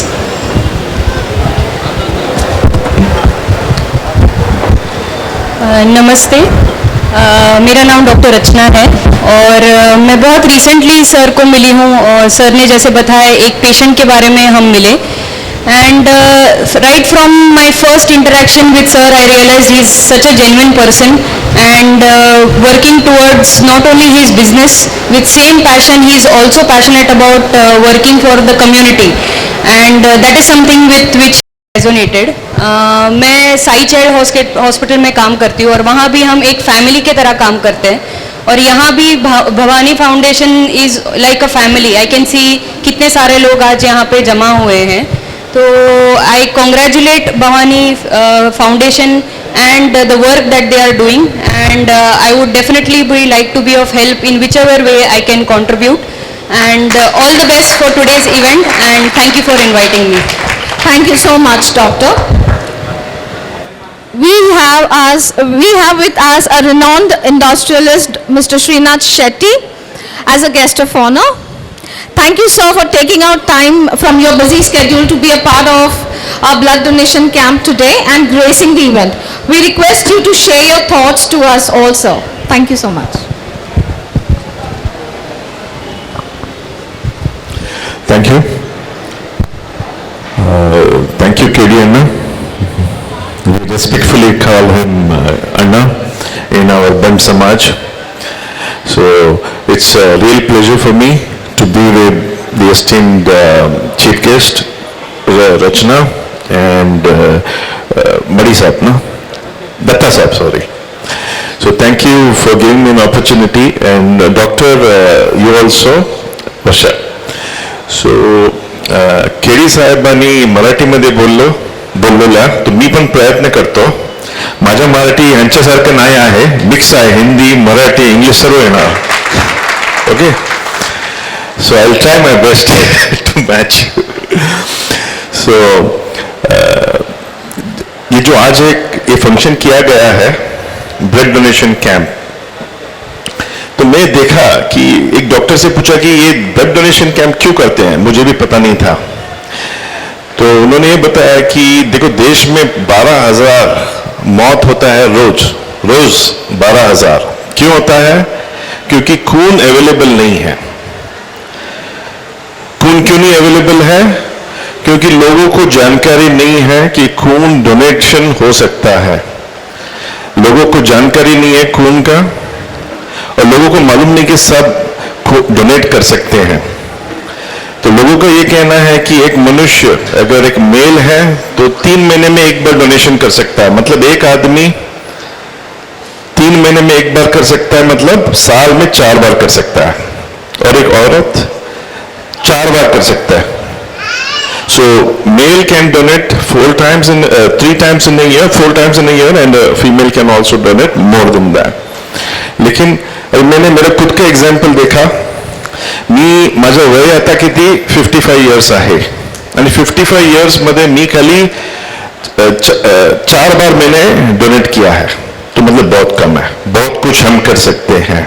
नमस्ते, मेरा नाम doctor रचना है और मैं बहुत recently sir को मिली हूँ और सर ने जैसे बताया एक पेशेंट के बारे में हम मिले and right from my first interaction with sir I realise he is such a genuine person and working towards not only his business with same passion, he is also passionate about working for the community and that is something with which resonated. मैं Sai child hospital में काम करती हूँ और वहाँ भी हम एक फैमिली के तरह काम करते हैं और यहाँ भी Bhavani foundation is like a family. I can see कितने सारे लोग आज यहाँ पे जमा हुए हैं. तो I congratulate Bhavani foundation and the work that they are doing and I would definitely be like to be of help in whichever way I can contribute and all the best for today's event and thank you for inviting me. Thank you so much, Doctor. We have with us a renowned industrialist, Mr. Srinath Shetty, as a guest of honor. Thank you, sir, for taking out time from your busy schedule to be a part of our blood donation camp today and gracing the event. We request you to share your thoughts to us also. Thank you so much. Thank you. Thank you, KD Anna. We respectfully call him Anna in our Band Samaj. So it's a real pleasure for me to be with the esteemed chief guest, Rachna and Badi Saab, no? Datta Saab, sorry. So thank you for giving me an opportunity and Doctor, you also, Varsha. So KD साहेबांनी मराठीमध्ये बोललेला तर मी पण प्रयत्न करतो. माझा मराठी यांच्यासारखं नाही आहे, mix आहे, हिंदी मराठी इंग्लिश सर्व येणार. Okay, so I will try my best to match. So ये जो आज ये फंक्शन किया गया है ब्लड डोनेशन कैंप, तो मैं देखा कि एक डॉक्टर से पूछा कि ये ब्लड डोनेशन कैंप क्यों करते हैं, मुझे भी पता नहीं था. तो उन्होंने ये बताया कि देखो देश में 12,000 मौत होता है रोज 12,000. क्यों होता है? क्योंकि खून अवेलेबल नहीं है. खून क्यों नहीं अवेलेबल है? क्योंकि लोगों को जानकारी नहीं है कि खून डोनेशन हो सकता है. लोगों को जानकारी नहीं है खून का और लोगों को मालूम नहीं कि सब डोनेट कर सकते हैं. तो लोगों का ये कहना है कि एक मनुष्य अगर एक मेल है तो 3 महीने में एक बार डोनेशन कर सकता है. मतलब एक आदमी 3 महीने में एक बार कर सकता है, मतलब साल में 4 बार कर सकता है. और एक औरत 4 बार कर सकता है. So male can donate 3 times in a year, 4 times in a year, and a female can also donate more than that. लेकिन मैंने मेरा खुद का एग्जाम्पल देखा. मी माझं वय आता किती 55 इयर्स आहे आणि 55 इयर्स मध्ये मी खाली 4 बार मैंने डोनेट किया है. तो मतलब बहुत कम है. बहुत कुछ हम कर सकते हैं,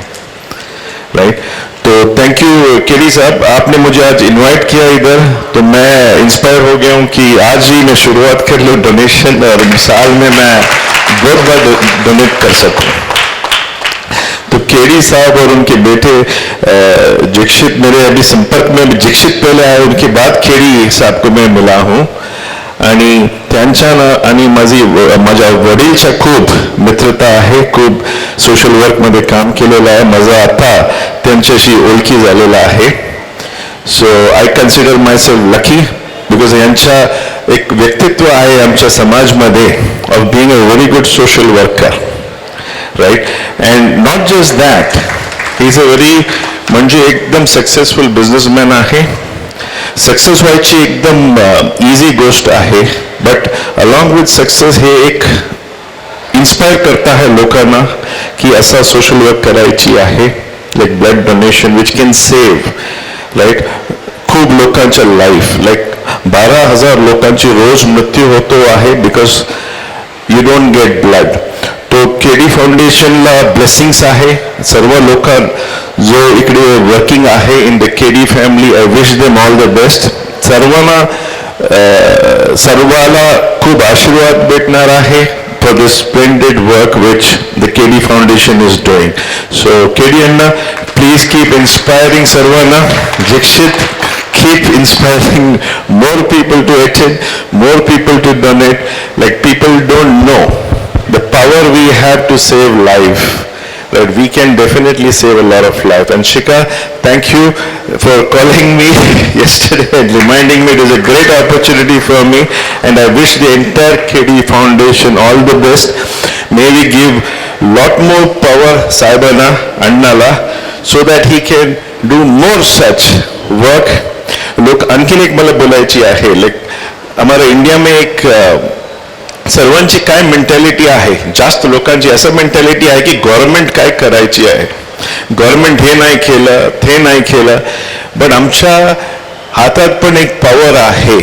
राइट? तो थैंक यू केडी साहब, आपने मुझे आज इनवाइट किया इधर, तो मैं इंस्पायर हो गया हूँ कि आज ही मैं शुरुआत कर लूँ डोनेशन और साल में मैं बहुत बार डोनेट कर सकूँ. तो केडी साहब और उनके बेटे दीक्षित मेरे अभी संपर्क में, दीक्षित पहले आए, उनके बाद केडी साहब को मैं मिला हूँ आणि त्यांच्या आणि माझ्या वडीलच्या खूप मित्रता आहे, खूप सोशल वर्कमध्ये काम केलेलं आहे, माझा आता त्यांच्याशी ओळखी झालेला आहे. So I consider myself lucky because यांच्या एक व्यक्तित्व आहे आमच्या समाजमध्ये of being a very good social worker, right. And not just that, he is a very म्हणजे एकदम सक्सेसफुल बिझनेसमॅन आहे. सक्सेस व्हायची एकदम इझी गोष्ट आहे, बट अलॉंग विथ सक्सेस हे एक इन्स्पायर करता है लोकांना की असा सोशल वर्क करायची आहे, like blood donation which can save, right, खूप लोकांच्या लाईफ, लाईक 12,000 लोकांची रोज मृत्यू होतो आहे because you don't get blood. तो केडी फाउंडेशनला ब्लेसिंग्स आहे. सर्व लोक जो इकडे वर्किंग आहे in the KD family, I wish them all the best. सर्वाला खूप आशीर्वाद भेटणार आहे for the splendid work which the KD foundation is doing. So KD यांना प्लीज कीप इन्स्पायरिंग सर्वांना. Dixit, keep inspiring more people to attend, more people to donate. Like people don't know the power we have to save life. Right? We can definitely save a lot of life. And Shika, thank you for calling me yesterday and reminding me. It was a great opportunity for me, and I wish the entire KD Foundation all the best. May we give lot more power Saibana Annala so that he can do more such work. लोक आणखीन एक मला बोलायची आहे, like आम्हाला इंडियामध्ये एक सर्वांची काय मेंटॅलिटी आहे, जास्त लोकांची असं मेंटॅलिटी आहे की गव्हर्नमेंट काय करायची आहे, गव्हर्नमेंट हे नाही केलं, ते नाही केलं. बट आमच्या हातात पण एक पॉवर आहे.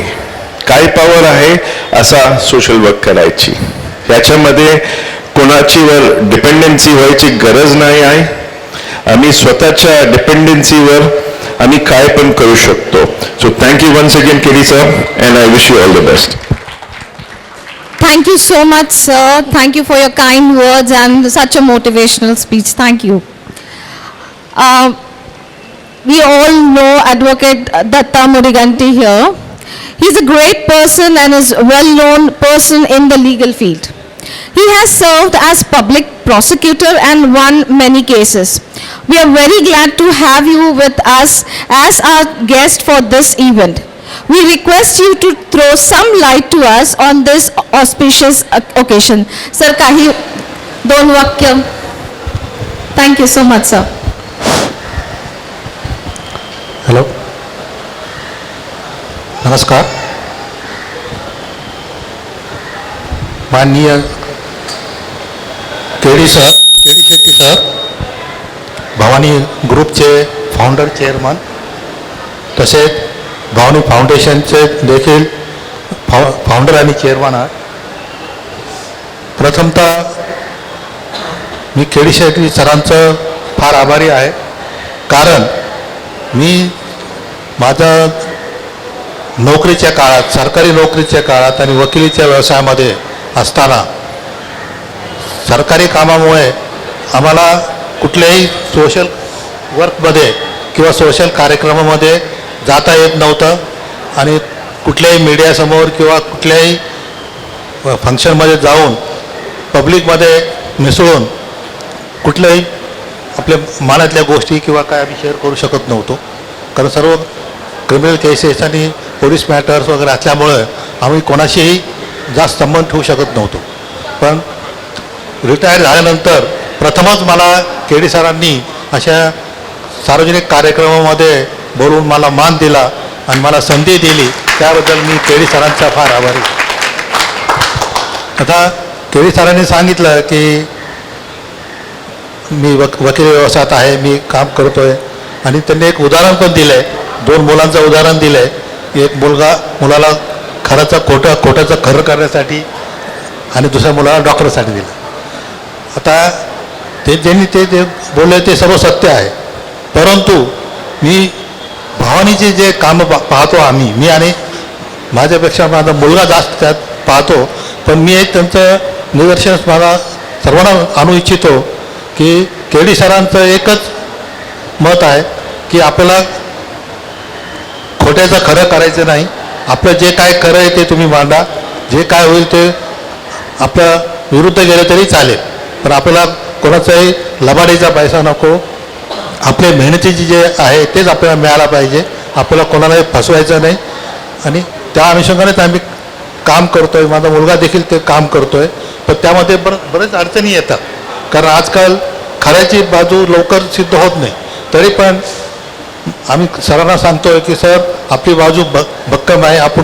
काय पॉवर आहे? असा सोशल वर्क करायची. याच्यामध्ये कोणाचीवर डिपेंडन्सी व्हायची गरज नाही आहे. आम्ही स्वतःच्या डिपेंडन्सीवर आम्ही काय पण करू शकतो. So thank you once again KD sir, and I wish you all the best. Thank you so much, sir. Thank you for your kind words and such a motivational speech. Thank you. We all know Advocate Datta Muriganti here. He's a great person and is a well-known person in the legal field. He has served as public prosecutor and won many cases. We are very glad to have you with us as our guest for this event. We request you to throw some light to us on this auspicious occasion. Sir, काही दोन वाक्य. Thank you so much, sir. Hello, नमस्कार. माननीय KD Shetty sir, Bhavani ग्रुपचे founder chairman, तसेच भवानी फाउंडेशनचे देखील founder आणि चेअरमन आहे. प्रथमतः मी केडी शेट्टी सरांचं फार आभारी आहे, कारण मी माझा नोकरीच्या काळात, सरकारी नोकरीच्या काळात आणि वकिलीच्या व्यवसायामध्ये असताना सरकारी कामामुळे आम्हाला कुठल्याही सोशल वर्कमध्ये किंवा सोशल कार्यक्रमामध्ये जाता येत नव्हतं आणि कुठल्याही मीडियासमोर किंवा कुठल्याही फंक्शनमध्ये जाऊन पब्लिकमध्ये मिसळून कुठल्याही आपल्या मनातल्या गोष्टी किंवा काय आम्ही शेअर करू शकत नव्हतो, कारण सर्व क्रिमिनल केसेस आणि पोलीस मॅटर्स वगैरे असल्यामुळं आम्ही कोणाशीही जास्त संबंध ठेवू शकत नव्हतो. पण रिटायर झाल्यानंतर प्रथमच मला केडी सरांनी अशा सार्वजनिक कार्यक्रमामध्ये बोलवून मला मान दिला आणि मला संधी दिली, त्याबद्दल मी केडी सरांचा फार आभारी. आता केडी सरांनी सांगितलं की मी वकील व्यवसायात आहे, मी काम करतो आहे, आणि त्यांनी एक उदाहरण पण दिलं आहे. 2 मुलांचं उदाहरण दिलं आहे. एक मुलाला खोटाचं खरं करण्यासाठी आणि दुसऱ्या मुलाला डॉक्टरसाठी दिलं. आता ज्यांनी ते बोलले ते सर्व सत्य आहे, परंतु मी भवानीचे जे कामं पाहतो मी आणि माझ्यापेक्षा माझा मुलगा जास्त त्यात पाहतो, पण मी एक त्यांचं निदर्शन मला सर्वांना आणू इच्छितो की केडी सरांचं एकच मत आहे की आपल्याला खोट्याचं खरं करायचं नाही. आपलं जे काय खरं आहे ते तुम्ही मांडा, जे काय होईल ते आपल्या विरुद्ध गेलं तरी चालेल, पण आपल्याला कोणाचाही लबाडीचा पैसा नको. आपल्या मेहनतीची जे आहे तेच आपल्याला मिळायला पाहिजे. आपल्याला कोणालाही फसवायचं नाही. आणि त्या अनुषंगानेच आम्ही काम करतो आहे. माझा मुलगा देखील ते काम करतो आहे. पण त्यामध्ये बरेच अडचणी येतात, कारण आजकाल खऱ्याची बाजू लवकर सिद्ध होत नाही. तरी पण आम्ही सरांना सांगतोय की सर, आपली बाजू भक्कम आहे, आपण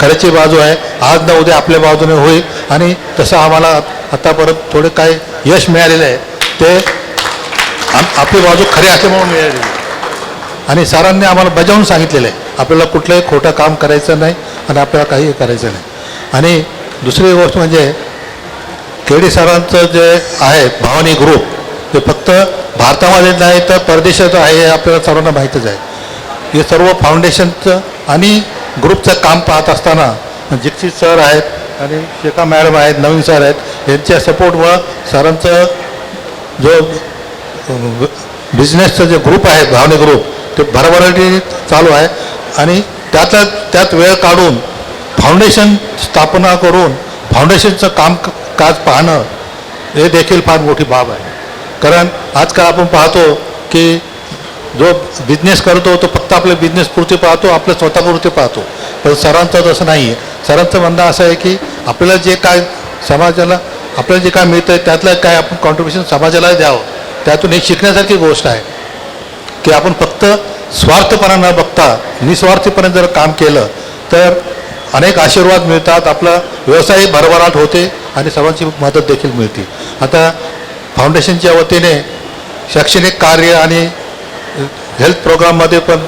खऱ्याची बाजू आहे, आज ना उद्या आपल्या बाजूने होईल. आणि तसं आम्हाला आतापर्यंत थोडे काय यश मिळालेलं आहे, ते आपली बाजू खरी असल्यामुळे मिळालेली आहे. आणि सरांनी आम्हाला बजावून सांगितलेलं आहे, आपल्याला कुठलंही खोटं काम करायचं नाही आणि आपल्याला काही करायचं नाही. आणि दुसरी गोष्ट म्हणजे केडी सरांचं जे आहे भवानी ग्रुप, ते फक्त भारतामध्ये नाही तर परदेशात आहे, हे आपल्याला सर्वांना माहीतच आहे. हे सर्व फाउंडेशनचं आणि ग्रुपचं काम पाहत असताना दीक्षित सर आहेत आणि शेखा मॅडम आहेत, नवीन सर आहेत, यांच्या सपोर्टमुळं सरांचं जो बिझनेसचं जे ग्रुप आहे भावने ग्रुप, ते भरभराटी चालू आहे. आणि त्यात वेळ काढून फाउंडेशन स्थापना करून फाउंडेशनचं काज पाहणं हे देखील फार मोठी बाब आहे. कारण आजकाल आपण पाहतो की जो बिझनेस करतो तो फक्त आपल्या बिझनेसपुरते पाहतो, आपल्या स्वतःपुरते पाहतो. पण सरांचं तसं नाही आहे. सरांचं म्हणणं असं आहे की आपल्याला जे काय समाजाला आपल्याला जे काय मिळतं आहे त्यातलं काय आपण कॉन्ट्रिब्युशन समाजाला द्यावं. त्यातून एक शिकण्यासारखी गोष्ट आहे की आपण फक्त स्वार्थपणा न बघता निस्वार्थीपणे जर काम केलं तर अनेक आशीर्वाद मिळतात, आपला व्यवसाय भरभराट होते आणि सर्वांची मदत देखील मिळते. आता फाउंडेशनच्या वतीने शैक्षणिक कार्य आणि हेल्थ प्रोग्राममध्ये पण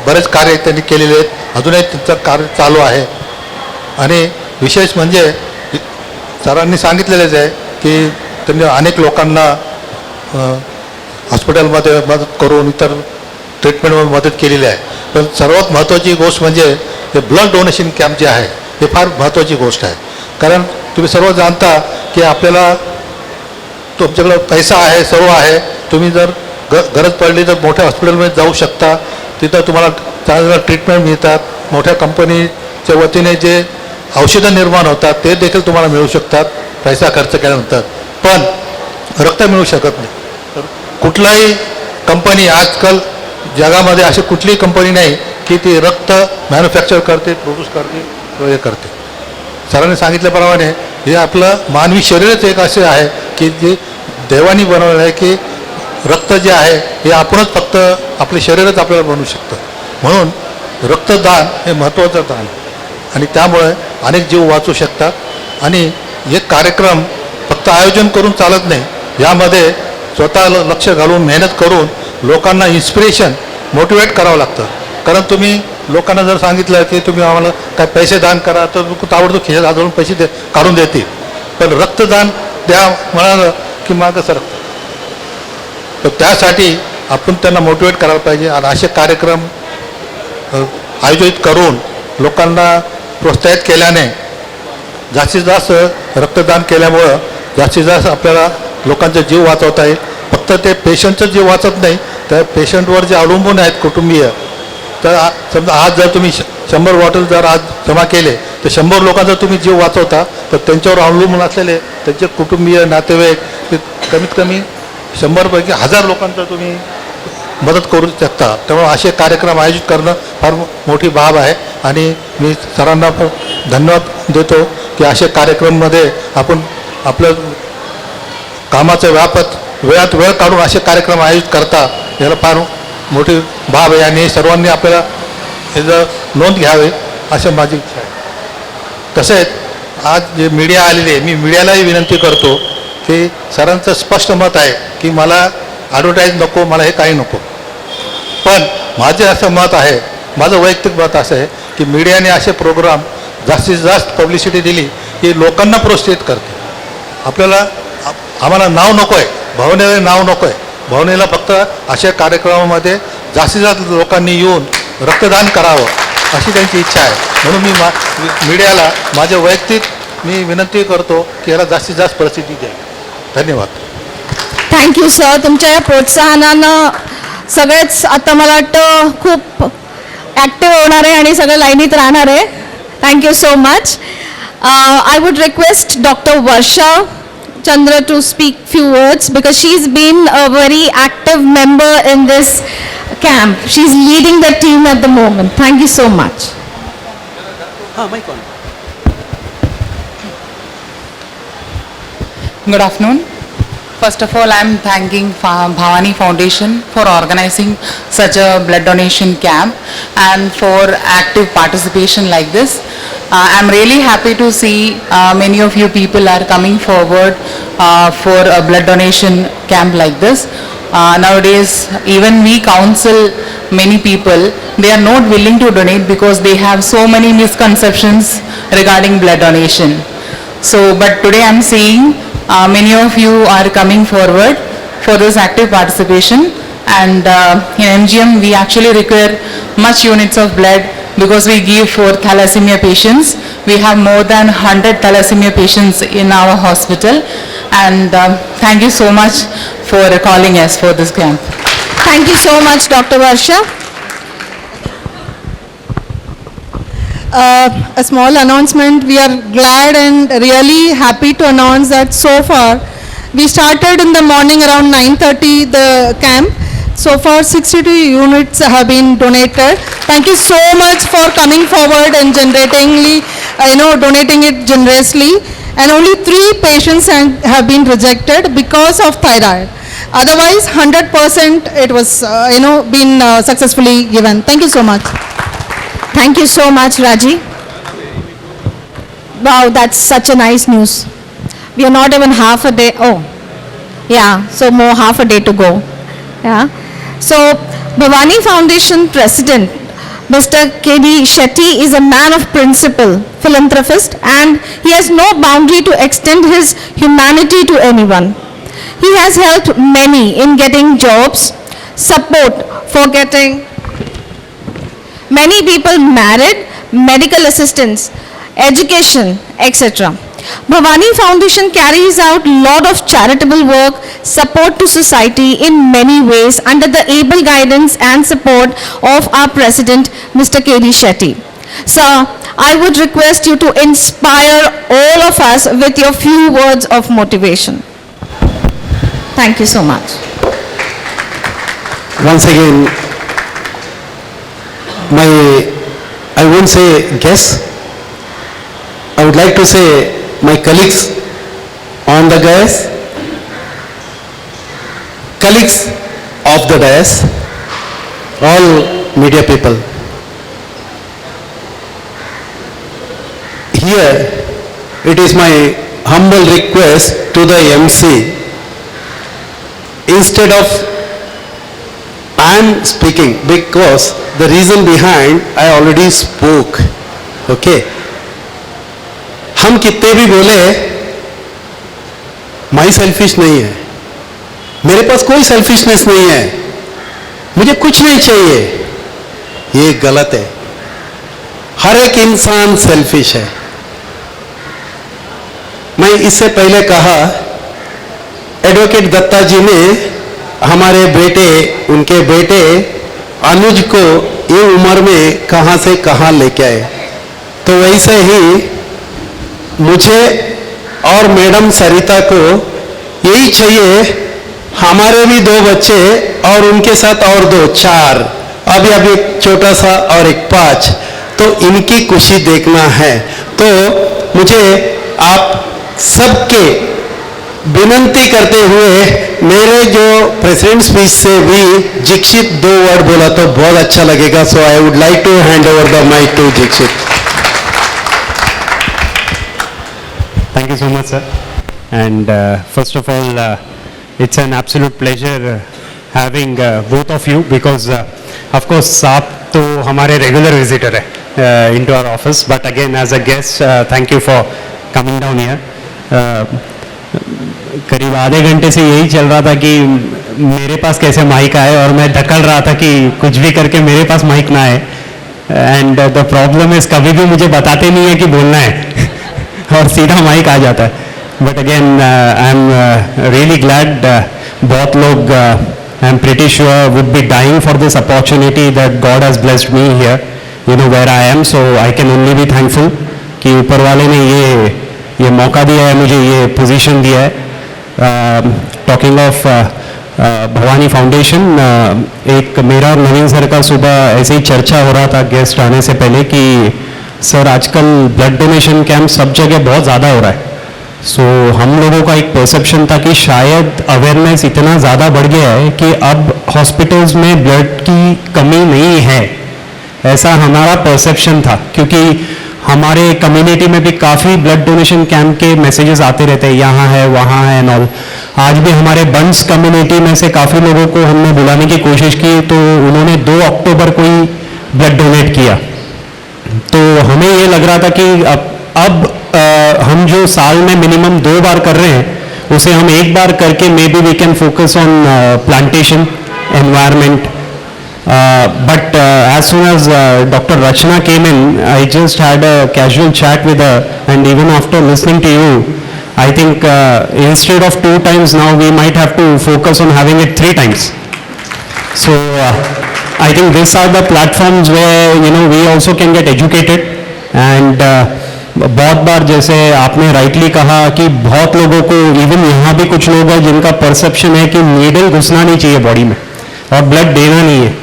बरेच कार्य त्यांनी केलेले आहेत. अजूनही त्यांचं कार्य चालू आहे. आणि विशेष म्हणजे सरांनी सांगितलेलेच आहे की त्यांनी अनेक लोकांना हॉस्पिटलमध्ये मदत करून इतर ट्रीटमेंटमध्ये मदत केलेली आहे. पण सर्वात महत्त्वाची गोष्ट म्हणजे हे ब्लड डोनेशन कॅम्प जे आहे हे फार महत्त्वाची गोष्ट आहे. कारण तुम्ही सर्व जाणता की आपल्याला तुमच्याकडं पैसा आहे, सर्व आहे, तुम्ही जर गरज पडली तर मोठ्या हॉस्पिटलमध्ये जाऊ शकता, तिथं तुम्हाला चांगलं ट्रीटमेंट मिळतात. मोठ्या कंपनीच्या वतीने जे औषधं निर्माण होतात ते देखील तुम्हाला मिळू शकतात पैसा खर्च केल्यानंतर. पण रक्त मिळू शकत नाही. तर कुठलाही कंपनी आजकाल जगामध्ये अशी कुठलीही कंपनी नाही की ती रक्त मॅन्युफॅक्चर करते, प्रोड्यूस करते, हे करते. सरांनी सांगितल्याप्रमाणे हे आपलं मानवी शरीरच एक असे आहे की जे देवानी बनवलं आहे की रक्त जे आहे हे आपणच फक्त आपले शरीरच आपल्याला बनवू शकतं. म्हणून रक्तदान हे महत्त्वाचं दान आणि त्यामुळे अनेक जीव वाचू शकतात. आणि एक कार्यक्रम फक्त आयोजन करून चालत नाही, यामध्ये स्वतःला लक्ष घालून मेहनत करून लोकांना इन्स्पिरेशन मोटिवेट करावं लागतं. कारण तुम्ही लोकांना जर सांगितलं की तुम्ही आम्हाला काय पैसे दान करा तर ताबडतोब खिशात हात घालून पैसे काढून देतील. पण रक्तदान द्या म्हणालं की मागं सरकतं. तर त्यासाठी आपण त्यांना मोटिवेट करायला पाहिजे आणि असे कार्यक्रम आयोजित करून लोकांना प्रोत्साहित केल्याने जास्तीत जास्त रक्तदान केल्यामुळं जास्तीत जास्त आपल्याला लोकांचा जीव वाचवता येईल. फक्त ते पेशंटचा जीव वाचत नाही, त्या पेशंटवर जे अवलंबून आहेत कुटुंबीय, तर समजा आज जर तुम्ही 100 बॉटल जर आज जमा केले तर 100 लोकांचा तुम्ही जीव वाचवता. तर त्यांच्यावर अवलंबून असलेले त्यांचे कुटुंबीय नातेवाईक ते कमीत कमी 100 पैकी 1000 लोकांचा तुम्ही मदत करू शकता. त्यामुळे असे कार्यक्रम आयोजित करणं फार मोठी बाब आहे. आणि मी सरांना धन्यवाद देतो की असे कार्यक्रममध्ये आपण आपलं कामाचं वेळात वेळ काढून असे कार्यक्रम आयोजित करता, याला फार मोठी बाब आहे. आणि सर्वांनी आपल्याला याचं नोंद घ्यावी असं माझी इच्छा आहे. तसेच आज जे मीडिया आलेली आहे, मी मीडियालाही विनंती करतो की सरांचं स्पष्ट मत आहे की मला ॲडव्हर्टाईज नको, मला हे काही नको. पण माझे असं मत आहे, माझं वैयक्तिक मत असं आहे की मीडियाने असे प्रोग्राम जास्तीत जास्त पब्लिसिटी दिली की लोकांना प्रोत्साहित करते. आम्हाला नाव नको आहे, भावनेला नाव नको आहे. भावनेला फक्त अशा कार्यक्रमामध्ये जास्तीत जास्त लोकांनी येऊन रक्तदान करावं अशी त्यांची इच्छा आहे. म्हणून मी मीडियाला माझ्या वैयक्तिक मी विनंती करतो की याला जास्तीत जास्त प्रसिद्धी द्यावी. धन्यवाद. Thank you sir. तुमच्या या प्रोत्साहनानं सगळेच आता मला वाटतं खूप ॲक्टिव्ह होणार आहे आणि सगळं लाईनीत राहणार आहे. Thank you so much. I would request Dr. Varsha Chandra to speak few words because she's been a very active member in this camp. She's leading the team at the moment. Thank you so much. Good afternoon. First of all, I am thanking Bhavani Foundation for organizing such a blood donation camp and for active participation like this. I am really happy to see many of you people are coming forward for a blood donation camp like this. Nowadays, even we counsel many people, they are not willing to donate because they have so many misconceptions regarding blood donation. So, but today I am seeing many of you are coming forward for this active participation, and in MGM we actually require much units of blood because we give for thalassemia patients. We have more than 100 thalassemia patients in our hospital, and thank you so much for calling us for this camp. Thank you so much, Dr. Varsha. A small announcement. We are glad and really happy to announce that so far we started in the morning around 9:30 the camp. So far 62 units have been donated. Thank you so much for coming forward and donating it generously. And only 3 patients have been rejected because of thyroid. Otherwise 100% it was been successfully given. Thank you so much. Thank you so much, Raji. Wow, that's such a nice news. We are not even half a day. Oh, yeah, so more half a day to go. Yeah. So, Bhavani Foundation President, Mr. K.D. Shetty is a man of principle, philanthropist, and he has no boundary to extend his humanity to anyone. He has helped many in getting jobs, support for getting many people married, medical assistance, education, etc. Bhavani Foundation carries out lot of charitable work, support to society in many ways under the able guidance and support of our President, Mr. K.D. Shetty. Sir, I would request you to inspire all of us with your few words of motivation. Thank you so much. Once again, I won't say guests, I would like to say my colleagues on the dais, colleagues of the dais, all media people. Here, it is my humble request to the MC, instead of I am speaking, because the reason behind I already spoke. Okay. हम कितने भी बोले, माई selfish नहीं है, मेरे पास कोई selfishness नहीं है, मुझे कुछ नहीं चाहिए, ये गलत है. हर एक इंसान सेल्फिश है. मैं इससे पहले कहा, एडवोकेट दत्ता जी ने हमारे बेटे, उनके बेटे अनुज को ये उम्र में कहां से कहां लेके आए. तो वैसे ही मुझे और मैडम सरिता को यही चाहिए. हमारे भी 2 बच्चे और उनके साथ और 2, 4, अभी एक छोटा सा और एक 5, तो इनकी खुशी देखना है. तो मुझे आप सबके विनंती करते हुए मेरे जो प्रेसिडेंट स्पीच से भी दीक्षित 2 वर्ड बोला तो बहुत अच्छा लगेगा. So I would like to hand over the mic to Dixit. Thank you so much, sir. And first of all, it's an absolute pleasure having both of you because, of course, आप तो हमारे regular visitor है into our office. But again, as a guest, thank you for coming down here. करीब आधे घंटे से यही चल रहा था कि मेरे पास कैसे माइक आए और मैं धकल रहा था कि कुछ भी करके मेरे पास माइक ना आए. एंड द प्रॉब्लम इज कभी भी मुझे बताते नहीं है कि बोलना है और सीधा माइक आ जाता है. But again I am really glad बहुत लोग I am pretty sure would be dying for this opportunity that God has blessed me here, you know where I am. So I can only be thankful कि ऊपर वाले ने ये मौका दिया है, मुझे ये पोजीशन दिया है. टॉकिंग ऑफ भवानी फाउंडेशन, एक मेरा और नवीन सर का सुबह ऐसे ही चर्चा हो रहा था गेस्ट आने से पहले कि सर आजकल ब्लड डोनेशन कैंप सब जगह बहुत ज़्यादा हो रहा है. सो हम लोगों का एक परसेप्शन था कि शायद अवेयरनेस इतना ज़्यादा बढ़ गया है कि अब हॉस्पिटल्स में ब्लड की कमी नहीं है, ऐसा हमारा परसेप्शन था. क्योंकि हमारे कम्युनिटी में भी काफ़ी ब्लड डोनेशन कैंप के मैसेजेस आते रहते हैं, यहाँ है वहाँ है एंड ऑल. आज भी हमारे बंस कम्युनिटी में से काफ़ी लोगों को हमने बुलाने की कोशिश की तो उन्होंने 2 अक्टूबर को ही ब्लड डोनेट किया. तो हमें ये लग रहा था कि अब हम जो साल में मिनिमम 2 बार कर रहे हैं उसे हम एक बार करके maybe we can focus on plantation environment. But as soon as Dr. Rachna came in, I just had a casual chat with her, and even after listening to you, I think instead of 2 times now we might have to focus on having it 3 times. So I think these are the platforms where we also can get educated. And बहुत बार जैसे आपने rightly कहा कि बहुत लोगों को, even यहाँ भी कुछ लोग हैं जिनका परसेप्शन है कि नीडल घुसना नहीं चाहिए बॉडी में और ब्लड देना नहीं है.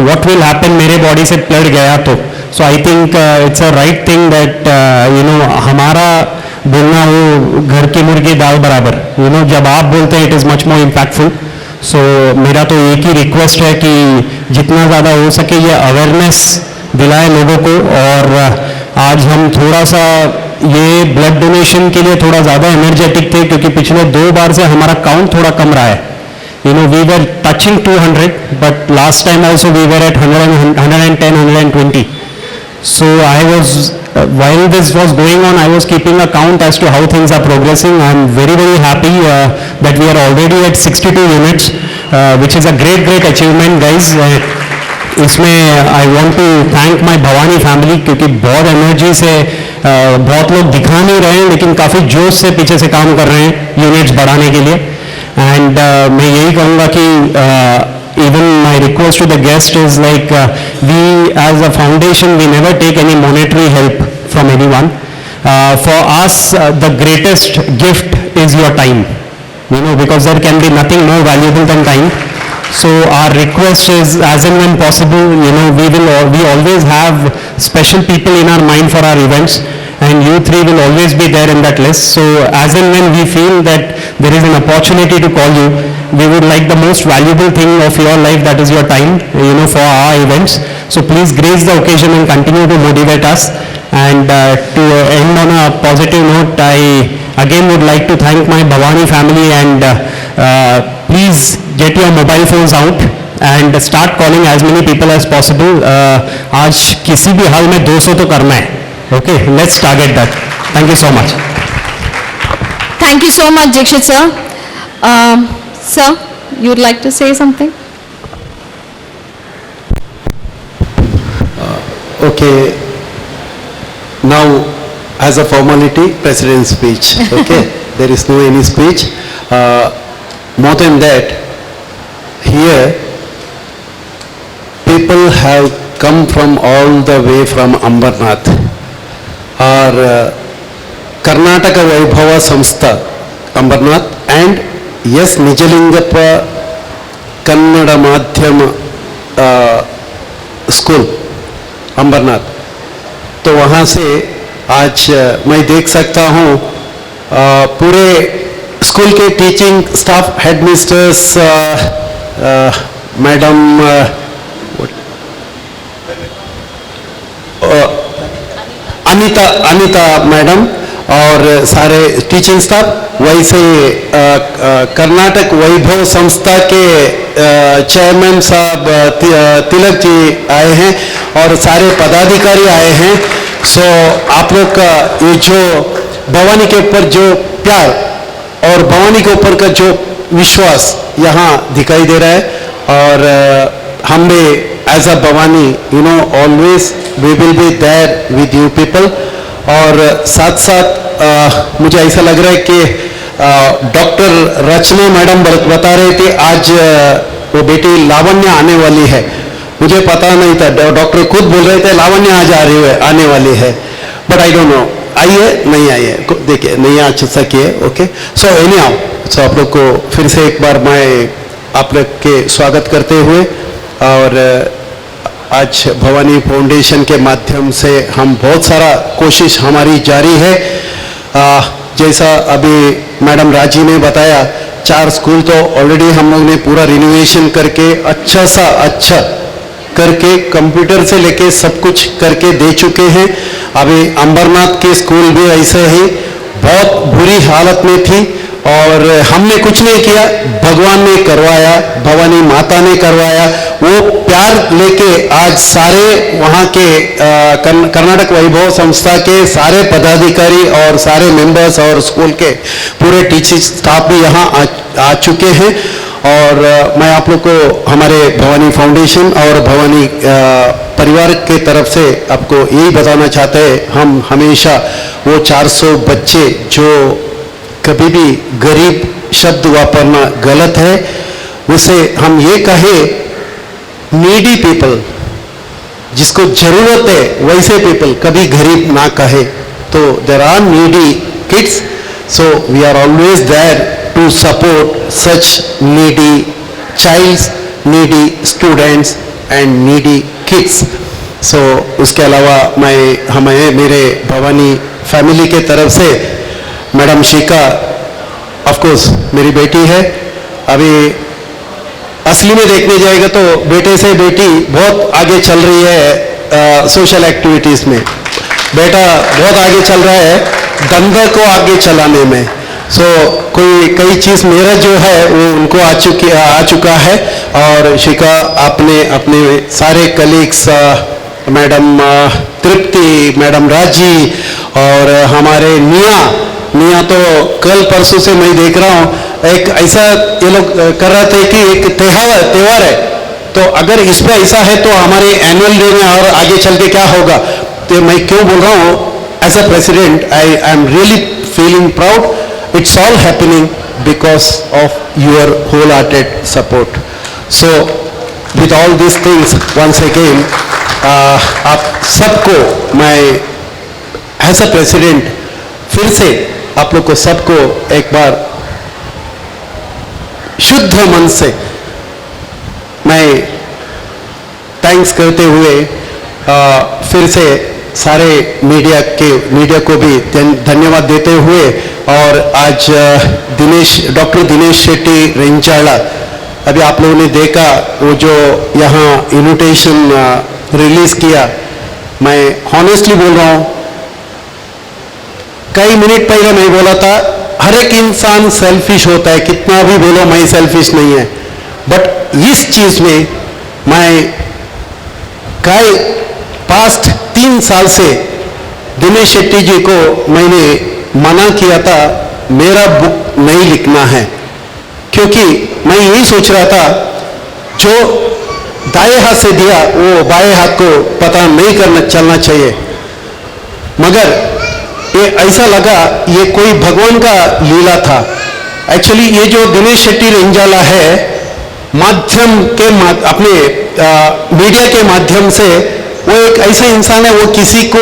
what will happen मेरे बॉडी से ब्लड गया तो. So I think it's a right thing that हमारा बोलना वो घर की मुर्गी दाल बराबर, जब आप बोलते हैं it is much more impactful. So मेरा तो एक ही रिक्वेस्ट है कि जितना ज़्यादा हो सके ये अवेयरनेस दिलाए लोगों को. और आज हम थोड़ा सा ये ब्लड डोनेशन के लिए थोड़ा ज़्यादा एनर्जेटिक थे क्योंकि पिछले 2 बार से हमारा काउंट थोड़ा कम रहा है. We were touching 200, but last time also we were at 110, 120. So I was, while this was going on, I was keeping a count as to how things are progressing. I am very, very happy that we are already at 62 units, which is a great achievement, guys. इसमें I want to thank my Bhavani family क्योंकि बहुत energy से बहुत लोग दिखा नहीं रहे हैं लेकिन काफ़ी जोश से पीछे से काम कर रहे हैं यूनिट्स बढ़ाने के लिए. एंड मैं यही कहूँगा कि even my request to the guest is like we as a foundation we never take any monetary help from anyone. For us the greatest gift is your time, because there can be nothing more valuable than time. So our request is as and when possible, we always have special people in our mind for our events. And you 3 will always be there in that list. So as and when we feel that there is an opportunity to call you, we would like the most valuable thing of your life, that is your time, for our events. So please grace the occasion and continue to motivate us. And to end on a positive note, I again would like to thank my Bhavani family and please get your mobile phones out and start calling as many people as possible. आज किसी भी हाल में 200 तो करना है. Okay, let's target that. Thank you so much. Thank you so much, Dikshit sir. Sir, you would like to say something? Okay. Now, as a formality, President's speech. Okay, there is no any speech. More than that, here people have come from all the way from Ambernath. और कर्नाटक वैभव संस्था Ambernath and S Nijalingappa Kannada माध्यम school Ambernath. तो वहाँ से आज मैं देख सकता हूँ पूरे स्कूल के teaching staff, head misters, madam Anita madam और सारे टीचिंग स्टाफ, वैसे कर्नाटक वैभव संस्था के चेयरमैन साहब तिलक जी आए हैं और सारे पदाधिकारी आए हैं. सो आप लोग का ये जो भवानी के ऊपर जो प्यार और भवानी के ऊपर का जो विश्वास यहाँ दिखाई दे रहा है और हम भी as a Bhavani always we will be there with you people. और साथ साथ मुझे ऐसा लग रहा है कि डॉक्टर रचना मैडम बता रहे थे आज वो बेटी लावण्य आने वाली है, मुझे पता नहीं था, डॉक्टर खुद बोल रहे थे लावण्य आज आ रही है, आने वाली है, बट आई डोंट नो आई है नहीं आई है, देखिए नहीं आ सकी है। ओके, सो एनी हाउ, सो आप लोग को फिर से एक बार मैं आप लोग के स्वागत करते हुए, और आज भवानी फाउंडेशन के माध्यम से हम बहुत सारा कोशिश हमारी जारी है। जैसा अभी मैडम राजी ने बताया, 4 स्कूल तो ऑलरेडी हम लोग ने पूरा रिनोवेशन करके अच्छा करके कंप्यूटर से लेके सब कुछ करके दे चुके हैं। अभी अंबरनाथ के स्कूल भी ऐसे ही बहुत बुरी हालत में थी और हमने कुछ नहीं किया, भगवान ने करवाया, भवानी माता ने करवाया। वो प्यार लेके आज सारे वहाँ के कर्नाटक वैभव संस्था के सारे पदाधिकारी और सारे मेंबर्स और स्कूल के पूरे टीचिंग स्टाफ भी यहाँ आ चुके हैं। और मैं आप लोग को हमारे भवानी फाउंडेशन और भवानी परिवार के तरफ से आपको यही बताना चाहते हैं, हम हमेशा वो 400 बच्चे जो कभी भी गरीब शब्द वापरना गलत है, उसे हम ये कहे नीडी पीपल, जिसको जरूरत है वैसे पीपल, कभी गरीब ना कहे। तो there are needy kids, so we are always there to support such needy childs, needy students and needy kids. So उसके अलावा हमें मेरे भवानी फैमिली के तरफ से मैडम शिखा, ऑफ कोर्स मेरी बेटी है, अभी असली में देखने जाएगा तो बेटे से बेटी बहुत आगे चल रही है सोशल एक्टिविटीज में, बेटा बहुत आगे चल रहा है धंधे को आगे चलाने में। सो कई चीज़ मेरा जो है वो उनको आ चुका है। और शिखा अपने सारे कलीग्स, मैडम तृप्ति, मैडम राजी और हमारे मियाँ तो कल परसों से मैं देख रहा हूँ एक ऐसा ये लोग कर रहे थे कि एक त्योहार है, तो अगर इस पे ऐसा है तो हमारे एनुअल डे में और आगे चल के क्या होगा। तो मैं क्यों बोल रहा हूँ, as a president I am really feeling proud, it's all happening because of your whole hearted support. So with all this things once again आप सबको मैं एज अ प्रेसिडेंट फिर से आप लोग को सबको एक बार शुद्ध मन से मैं थैंक्स करते हुए फिर से सारे मीडिया को भी धन्यवाद देते हुए, और आज डॉक्टर दिनेश शेट्टी रेंचाला, अभी आप लोगों ने देखा वो जो यहाँ इन्विटेशन रिलीज किया, मैं हॉनेस्टली बोल रहा हूँ, कई मिनट पहले मैं बोला था हर एक इंसान सेल्फिश होता है, कितना भी बोलो मैं सेल्फिश नहीं है, बट इस चीज में मैं पास्ट 3 साल से दिनेश शेट्टी जी को मैंने मना किया था मेरा बुक नहीं लिखना है, क्योंकि मैं यही सोच रहा था जो दाएं हाथ से दिया वो बाएं हाथ को पता नहीं चलना चाहिए। मगर ये ऐसा लगा ये कोई भगवान का लीला था। एक्चुअली ये जो दिनेश शेट्टी रेंजाला है, अपने मीडिया के माध्यम से वो एक ऐसा इंसान है, वो किसी को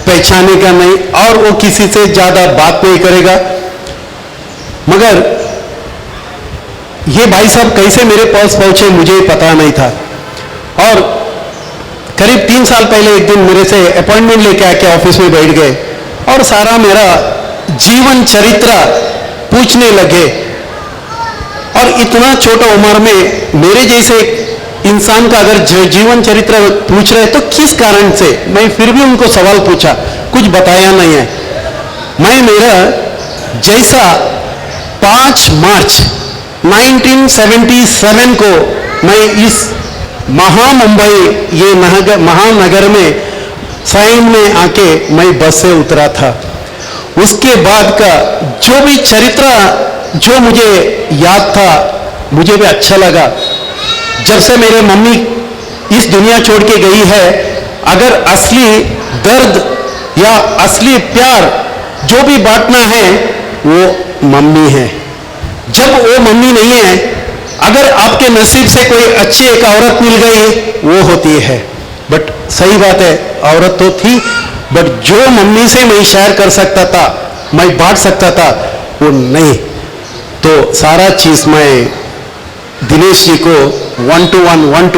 पहचानेगा नहीं और वो किसी से ज्यादा बात नहीं करेगा। मगर ये भाई साहब कैसे मेरे पास पहुंचे मुझे पता नहीं था, और करीब 3 साल पहले एक दिन मेरे से अपॉइंटमेंट लेके आके ऑफिस में बैठ गए और सारा मेरा जीवन चरित्र पूछने लगे। और इतना छोटा उम्र में मेरे जैसे इंसान का अगर जीवन चरित्र पूछ रहे तो किस कारण से, मैं फिर भी उनको सवाल पूछा, कुछ बताया नहीं है। मैं मेरा जैसा 5 मार्च 1977 को मैं इस मुंबई ये महानगर में साइन में आके मैं बस से उतरा था, उसके बाद का जो भी चरित्र जो मुझे याद था मुझे भी अच्छा लगा। जब से मेरे मम्मी इस दुनिया छोड़ के गई है, अगर असली दर्द या असली प्यार जो भी बांटना है वो मम्मी है। जब वो मम्मी नहीं है, अगर आपके नसीब से कोई अच्छी एक औरत मिल गई वो होती है, बट सही बात है औरत तो थी, बट जो मम्मी से मैं शेयर कर सकता था, मैं बांट सकता था, वो नहीं। तो सारा चीज मैं दिनेश जी को 1 to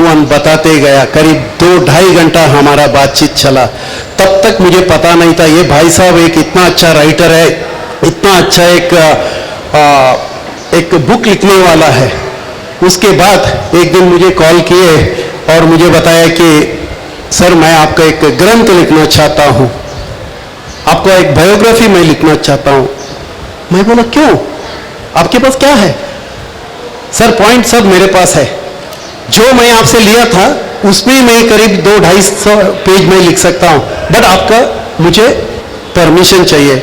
1 बताते गया। करीब 2-2.5 घंटा हमारा बातचीत चला। तब तक मुझे पता नहीं था ये भाई साहब एक इतना अच्छा राइटर है, इतना अच्छा एक बुक लिखने वाला है। उसके बाद एक दिन मुझे कॉल किए और मुझे बताया कि सर मैं आपका एक ग्रंथ लिखना चाहता हूँ, आपको एक बायोग्राफी मैं लिखना चाहता हूँ। मैं बोला क्यों, आपके पास क्या है? सर पॉइंट सब मेरे पास है, जो मैं आपसे लिया था उसमें मैं करीब 200-250 पेज में लिख सकता हूँ, बट आपका मुझे परमिशन चाहिए।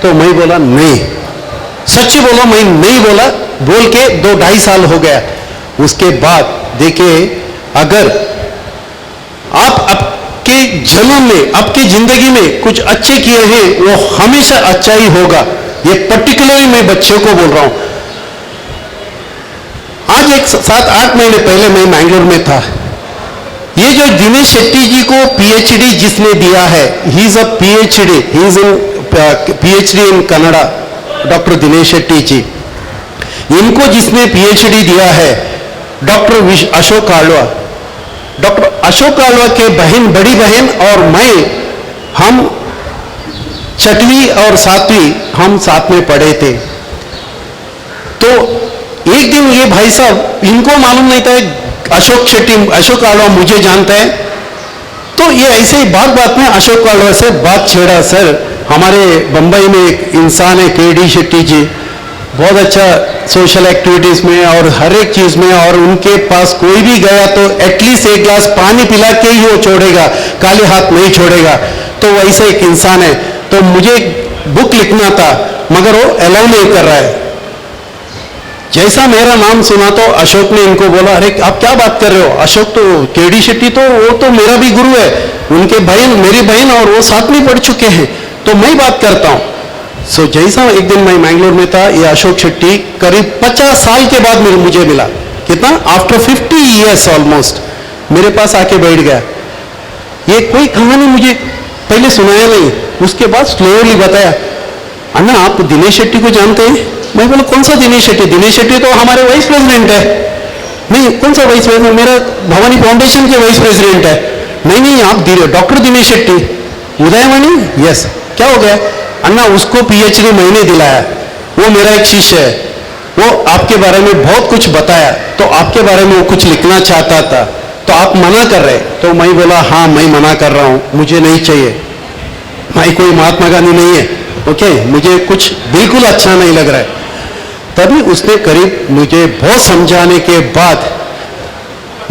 तो मैं बोला नहीं, सच्ची बोलो मैं नहीं बोला, बोल के 2-2.5 साल हो गया। उसके बाद देखिए, अगर आप आपके जन्म में, आपकी जिंदगी में कुछ अच्छे किए हैं, वो हमेशा अच्छा ही होगा। ये पर्टिकुलरली मैं बच्चों को बोल रहा हूं। आज एक 7-8 महीने पहले मैं मैंगलोर में था। ये जो दिनेश शेट्टी जी को पीएचडी जिसने दिया है, he is a PhD, he is in PhD in Kannada, doctor Dinesh Shetty ji. इनको जिसने पीएचडी दिया है डॉक्टर अशोक कालवा। डॉक्टर अशोक कालवा के बहन, बड़ी बहन और मैं, हम 6वीं और 7वीं हम साथ में पढ़े थे। तो एक दिन ये भाई साहब, इनको मालूम नहीं था अशोक शेट्टी, अशोक कालवा मुझे जानता है। तो ये ऐसे ही बात में अशोक कालवा से बात छेड़ा, सर हमारे बंबई में एक इंसान है केडी शेट्टी जी, बहुत अच्छा सोशल एक्टिविटीज में और हर एक चीज में, और उनके पास कोई भी गया तो एटलीस्ट एक गिलास पानी पिला के ही वो छोड़ेगा, काले हाथ नहीं छोड़ेगा। तो वैसे एक इंसान है। तो मुझे बुक लिखना था मगर वो अलाउ नहीं कर रहा है। जैसा मेरा नाम सुना तो अशोक ने इनको बोला, अरे आप क्या बात कर रहे हो, अशोक तो केडी शेट्टी तो वो तो मेरा भी गुरु है, उनके बहन, मेरी बहन और वो साथ में पढ़ चुके हैं, तो मैं बात करता हूं। सो जैसा एक दिन मैं मैंगलोर में था, ये अशोक शेट्टी करीब 50 साल के बाद मुझे मिला। कितना? आफ्टर 50 ईयर्स ऑलमोस्ट मेरे पास आके बैठ गया। ये कोई कहानी मुझे पहले सुनाया नहीं, उसके बाद स्लोली बताया, अन्ना आप दिनेश शेट्टी को जानते हैं? मैं बोला कौन सा दिनेश शेट्टी? दिनेश शेट्टी तो हमारे वाइस प्रेसिडेंट है। नहीं, कौन सा वाइस प्रेसिडेंट? मेरा भवानी फाउंडेशन के वाइस प्रेसिडेंट है। नहीं आप डॉक्टर दिनेश शेट्टी, उदयवाणी, यस। क्या हो गया? अन्ना उसको पीएचडी मैंने दिलाया, वो मेरा एक शिष्य है, वो आपके बारे में बहुत कुछ बताया, तो आपके बारे में वो कुछ लिखना चाहता था, तो आप मना कर रहे। तो मैं बोला हाँ मैं मना कर रहा हूं, मुझे नहीं चाहिए, मैं कोई महात्मा गांधी नहीं है, ओके, मुझे कुछ बिल्कुल अच्छा नहीं लग रहा है। तभी उसने करीब मुझे बहुत समझाने के बाद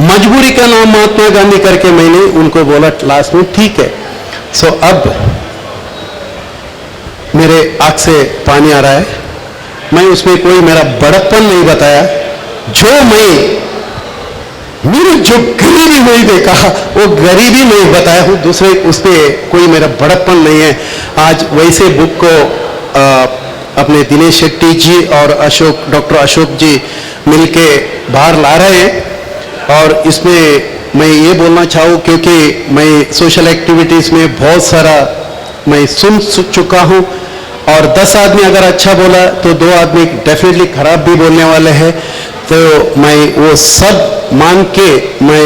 मजबूरी का नाम महात्मा गांधी करके मैंने उनको बोला लास्ट में ठीक है। सो अब मेरे आंख से पानी आ रहा है। मैं उसमें कोई मेरा बड़प्पन नहीं बताया, जो मेरी जो गरीबी मैं देखा वो गरीबी मैं बताया हूं, दूसरे उसमें कोई मेरा बड़प्पन नहीं है। आज वैसे बुक को अपने दिनेश शेट्टी जी और डॉक्टर अशोक जी मिलके बाहर ला रहे हैं। और इसमें मैं ये बोलना चाहूँ, क्योंकि मैं सोशल एक्टिविटीज़ में बहुत सारा मैं सुन चुका हूँ, और 10 आदमी अगर अच्छा बोला तो 2 आदमी डेफिनेटली खराब भी बोलने वाले हैं। तो मैं वो सब मान के मैं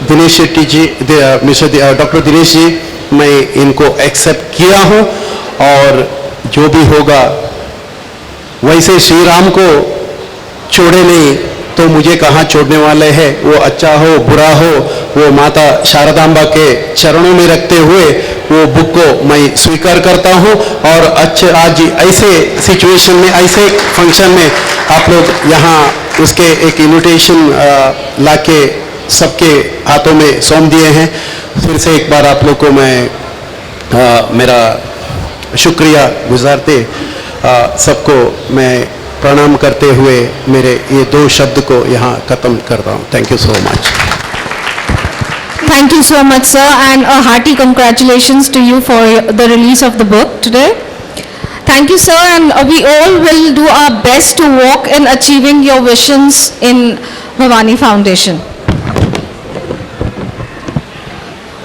दिनेश शेट्टी जी, डॉक्टर दिनेश जी, मैं इनको एक्सेप्ट किया हूँ। और जो भी होगा, वैसे श्री राम को छोड़े नहीं तो मुझे कहाँ छोड़ने वाले हैं। वो अच्छा हो बुरा हो, वो माता शारदांबा के चरणों में रखते हुए वो बुक को मैं स्वीकार करता हूँ। और अच्छे आज ऐसे सिचुएशन में, ऐसे फंक्शन में आप लोग यहाँ उसके एक इन्विटेशन लाके सबके हाथों में सौंप दिए हैं। फिर से एक बार आप लोग को मैं मेरा शुक्रिया गुजारते सबको मैं प्रणाम करते हुए मेरे ये 2 शब्द को यहाँ खत्म करता हूँ। Thank you so much. Thank you so much, sir, and a hearty congratulations to you for the release of the book today. Thank you, sir, and we all will do our best to walk in achieving your visions in Bhavani Foundation.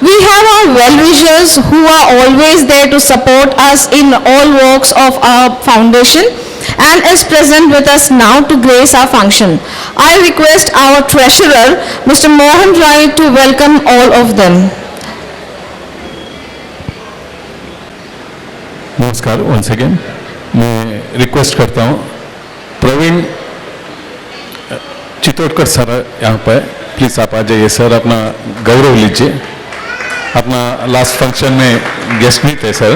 We have our well-wishers who are always there to support us in all works of our foundation and is present with us now to grace our function. I request our treasurer, Mr. Mohan Rai, to welcome all of them. नमस्कार once again मैं request करता हूँ Praveen चितौड़कर sir यहाँ पर please आप आ जाइए sir अपना गौरव लीजिए अपना लास्ट फंक्शन में गेस्ट भी थे सर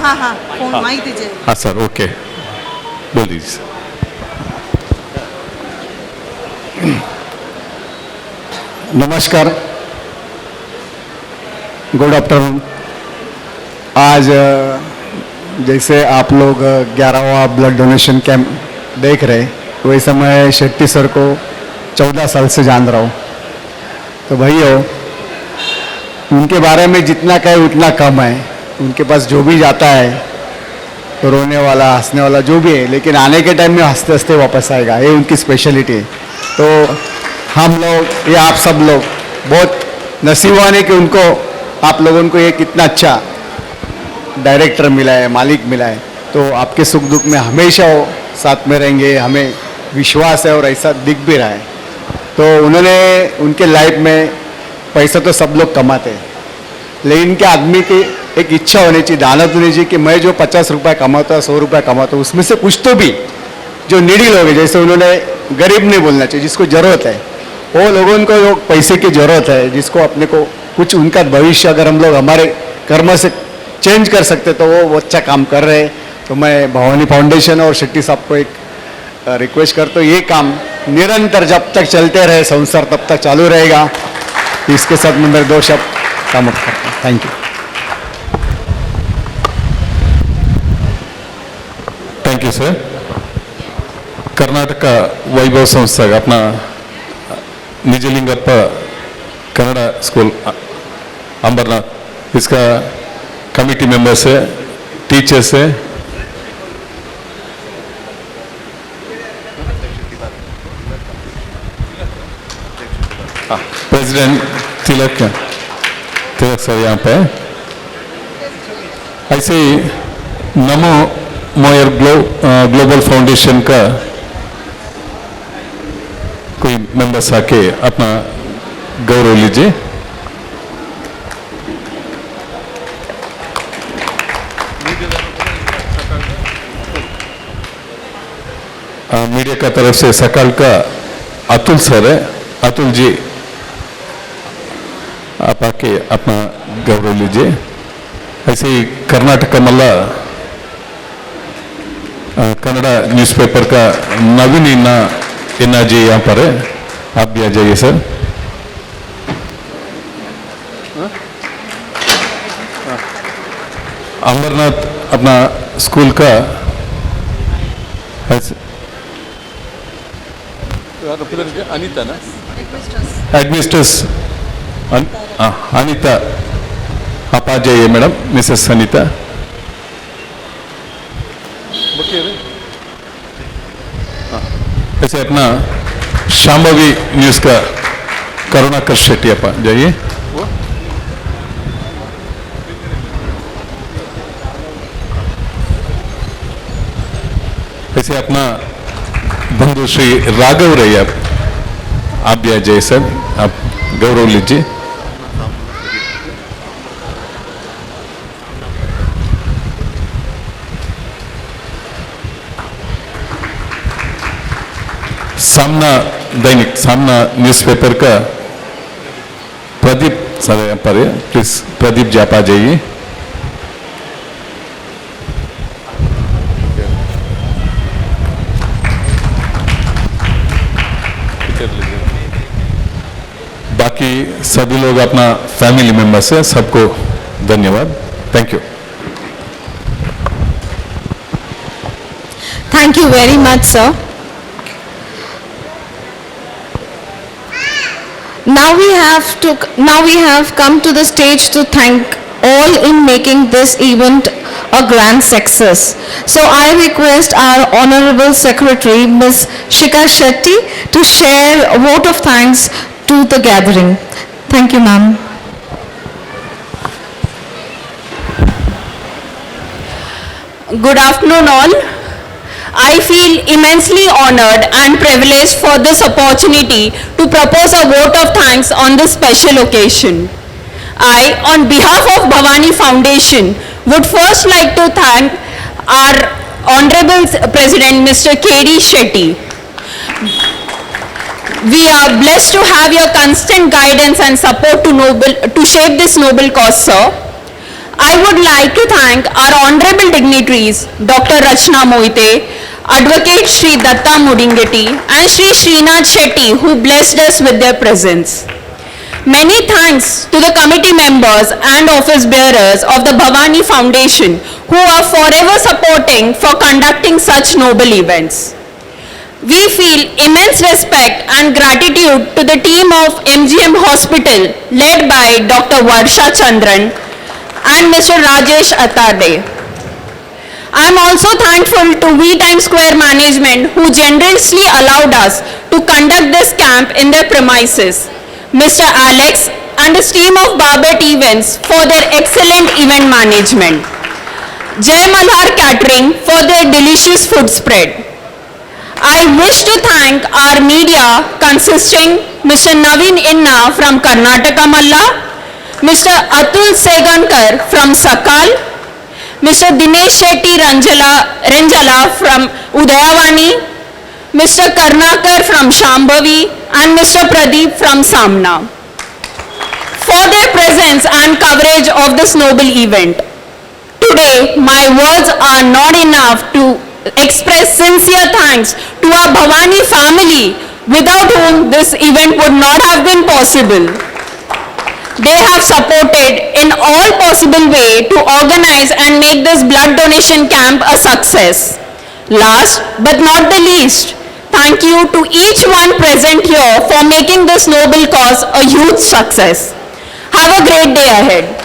हाँ फोन माइक दीजिए हाँ सर ओके बोल दीजिए सर नमस्कार, गुड आफ्टरनून। आज जैसे आप लोग 11वां ब्लड डोनेशन कैंप देख रहे, वैसे मैं शेट्टी सर को 14 साल से जान रहा हूँ। तो भाइयों, उनके बारे में जितना कहे उतना कम है। उनके पास जो भी जाता है तो रोने वाला, हंसने वाला जो भी है, लेकिन आने के टाइम में हंसते हंसते वापस आएगा, ये उनकी स्पेशलिटी है। तो हम लोग, ये आप सब लोग बहुत नसीबवान है कि उनको, आप लोगों को ये कितना अच्छा डायरेक्टर मिला है, मालिक मिला है। तो आपके सुख दुख में हमेशा वो साथ में रहेंगे, हमें विश्वास है और ऐसा दिख भी रहा है। तो उन्होंने, उनके लाइफ में पैसा तो सब लोग कमाते हैं, लेकिन इनके आदमी की एक इच्छा होनी चाहिए, दानत होनी चाहिए कि मैं जो 50 रुपये कमाता हूँ, 100 रुपये कमाता हूँ, उसमें से कुछ तो भी जो नीडी लोग हैं, जैसे उन्होंने गरीब नहीं बोलना चाहिए, जिसको ज़रूरत है, वो लोगों को जो पैसे की ज़रूरत है, जिसको अपने को कुछ उनका भविष्य अगर हम लोग हमारे कर्म से चेंज कर सकते तो वो अच्छा काम कर रहे हैं। तो मैं भवानी फाउंडेशन और शेट्टी साहब को एक रिक्वेस्ट करता हूँ, ये काम निरंतर जब तक चलते रहे, संसार तब तक चालू रहेगा। इसके साथ मैं मेरे 2 शब्द समाप्त करता हूँ। Thank you. Thank you sir. Karnataka Vaibhav Sanstha अपना निजलिंगप्पा कन्नड़ स्कूल अंबरनाथ, इसका कमिटी मेंबर्स है, टीचर्स है, प्रेसिडेंट तिलक सर यहाँ पे। ऐसे ही नमो मोयर ग्लोबल फाउंडेशन का कोई मेंबर्स आके अपना गौरव लीजिए। मीडिया का तरफ से सकाल का अतुल सर है, अतुल जी आप आके अपना गौरव लीजिए। ऐसे ही कर्नाटक मल्ला कन्नड़ा न्यूज़पेपर का नवीन इन्ना जी यहाँ पर है, आप भी आ जाइए सर। अमरनाथ अपना स्कूल का अनीता ना, एडमिनिस्ट्रेटर्स अनीता, आप आ जाइए मैडम, मिसेस अनीता। ऐसे अपना शांभवी न्यूज़ का करुणाकर शेट्टी आप जाइए। ऐसे अपना बंधु श्री राघव रैया, आप भी आ जाइए सर, आप गौरव लीजिए। सामना दैनिक, सामना न्यूज़पेपर का प्रदीप सर यहाँ पर है, प्लीज प्रदीप जी आप आ जाइए। बाकी सभी लोग अपना फैमिली मेंबर्स है, सबको धन्यवाद. Thank you. Thank you very much, sir. Now we have come to the stage to thank all in making this event a grand success. So I request our Honorable Secretary, Ms. Shikha Shetty, to share a vote of thanks to the gathering. Thank you, ma'am. Good afternoon all. I feel immensely honored and privileged for this opportunity to propose a vote of thanks on this special occasion. I, on behalf of Bhavani Foundation, would first like to thank our Honorable President, Mr. K.D. Shetty. We are blessed to have your constant guidance and support to shape this noble cause, sir. I would like to thank our honorable dignitaries, Dr. Rachna Moite, Advocate Shri Datta Mudingeti, and Shri Srinath Shetty, who blessed us with their presence. Many thanks to the committee members and office bearers of the Bhavani Foundation, who are forever supporting for conducting such noble events. We feel immense respect and gratitude to the team of MGM Hospital, led by Dr. Varsha Chandran and Mr. Rajesh Atade. I am also thankful to V Times Square management, who generously allowed us to conduct this camp in their premises. Mr. Alex and his team of Barbet Events for their excellent event management. Jai Malhar Catering for their delicious food spread. I wish to thank our media consisting Mr. Naveen Inna from Karnataka Malla, Mr. Atul Segankar from Sakal, Mr. Dinesh Shetty Ranjala from Udayavani, Mr. Karnakar from Shambhavi, and Mr. Pradeep from Samna for their presence and coverage of this noble event. Today, my words are not enough to express sincere thanks to our Bhavani family, without whom this event would not have been possible. They have supported in all possible way to organize and make this blood donation camp a success. Last but not the least, thank you to each one present here for making this noble cause a huge success. Have a great day ahead.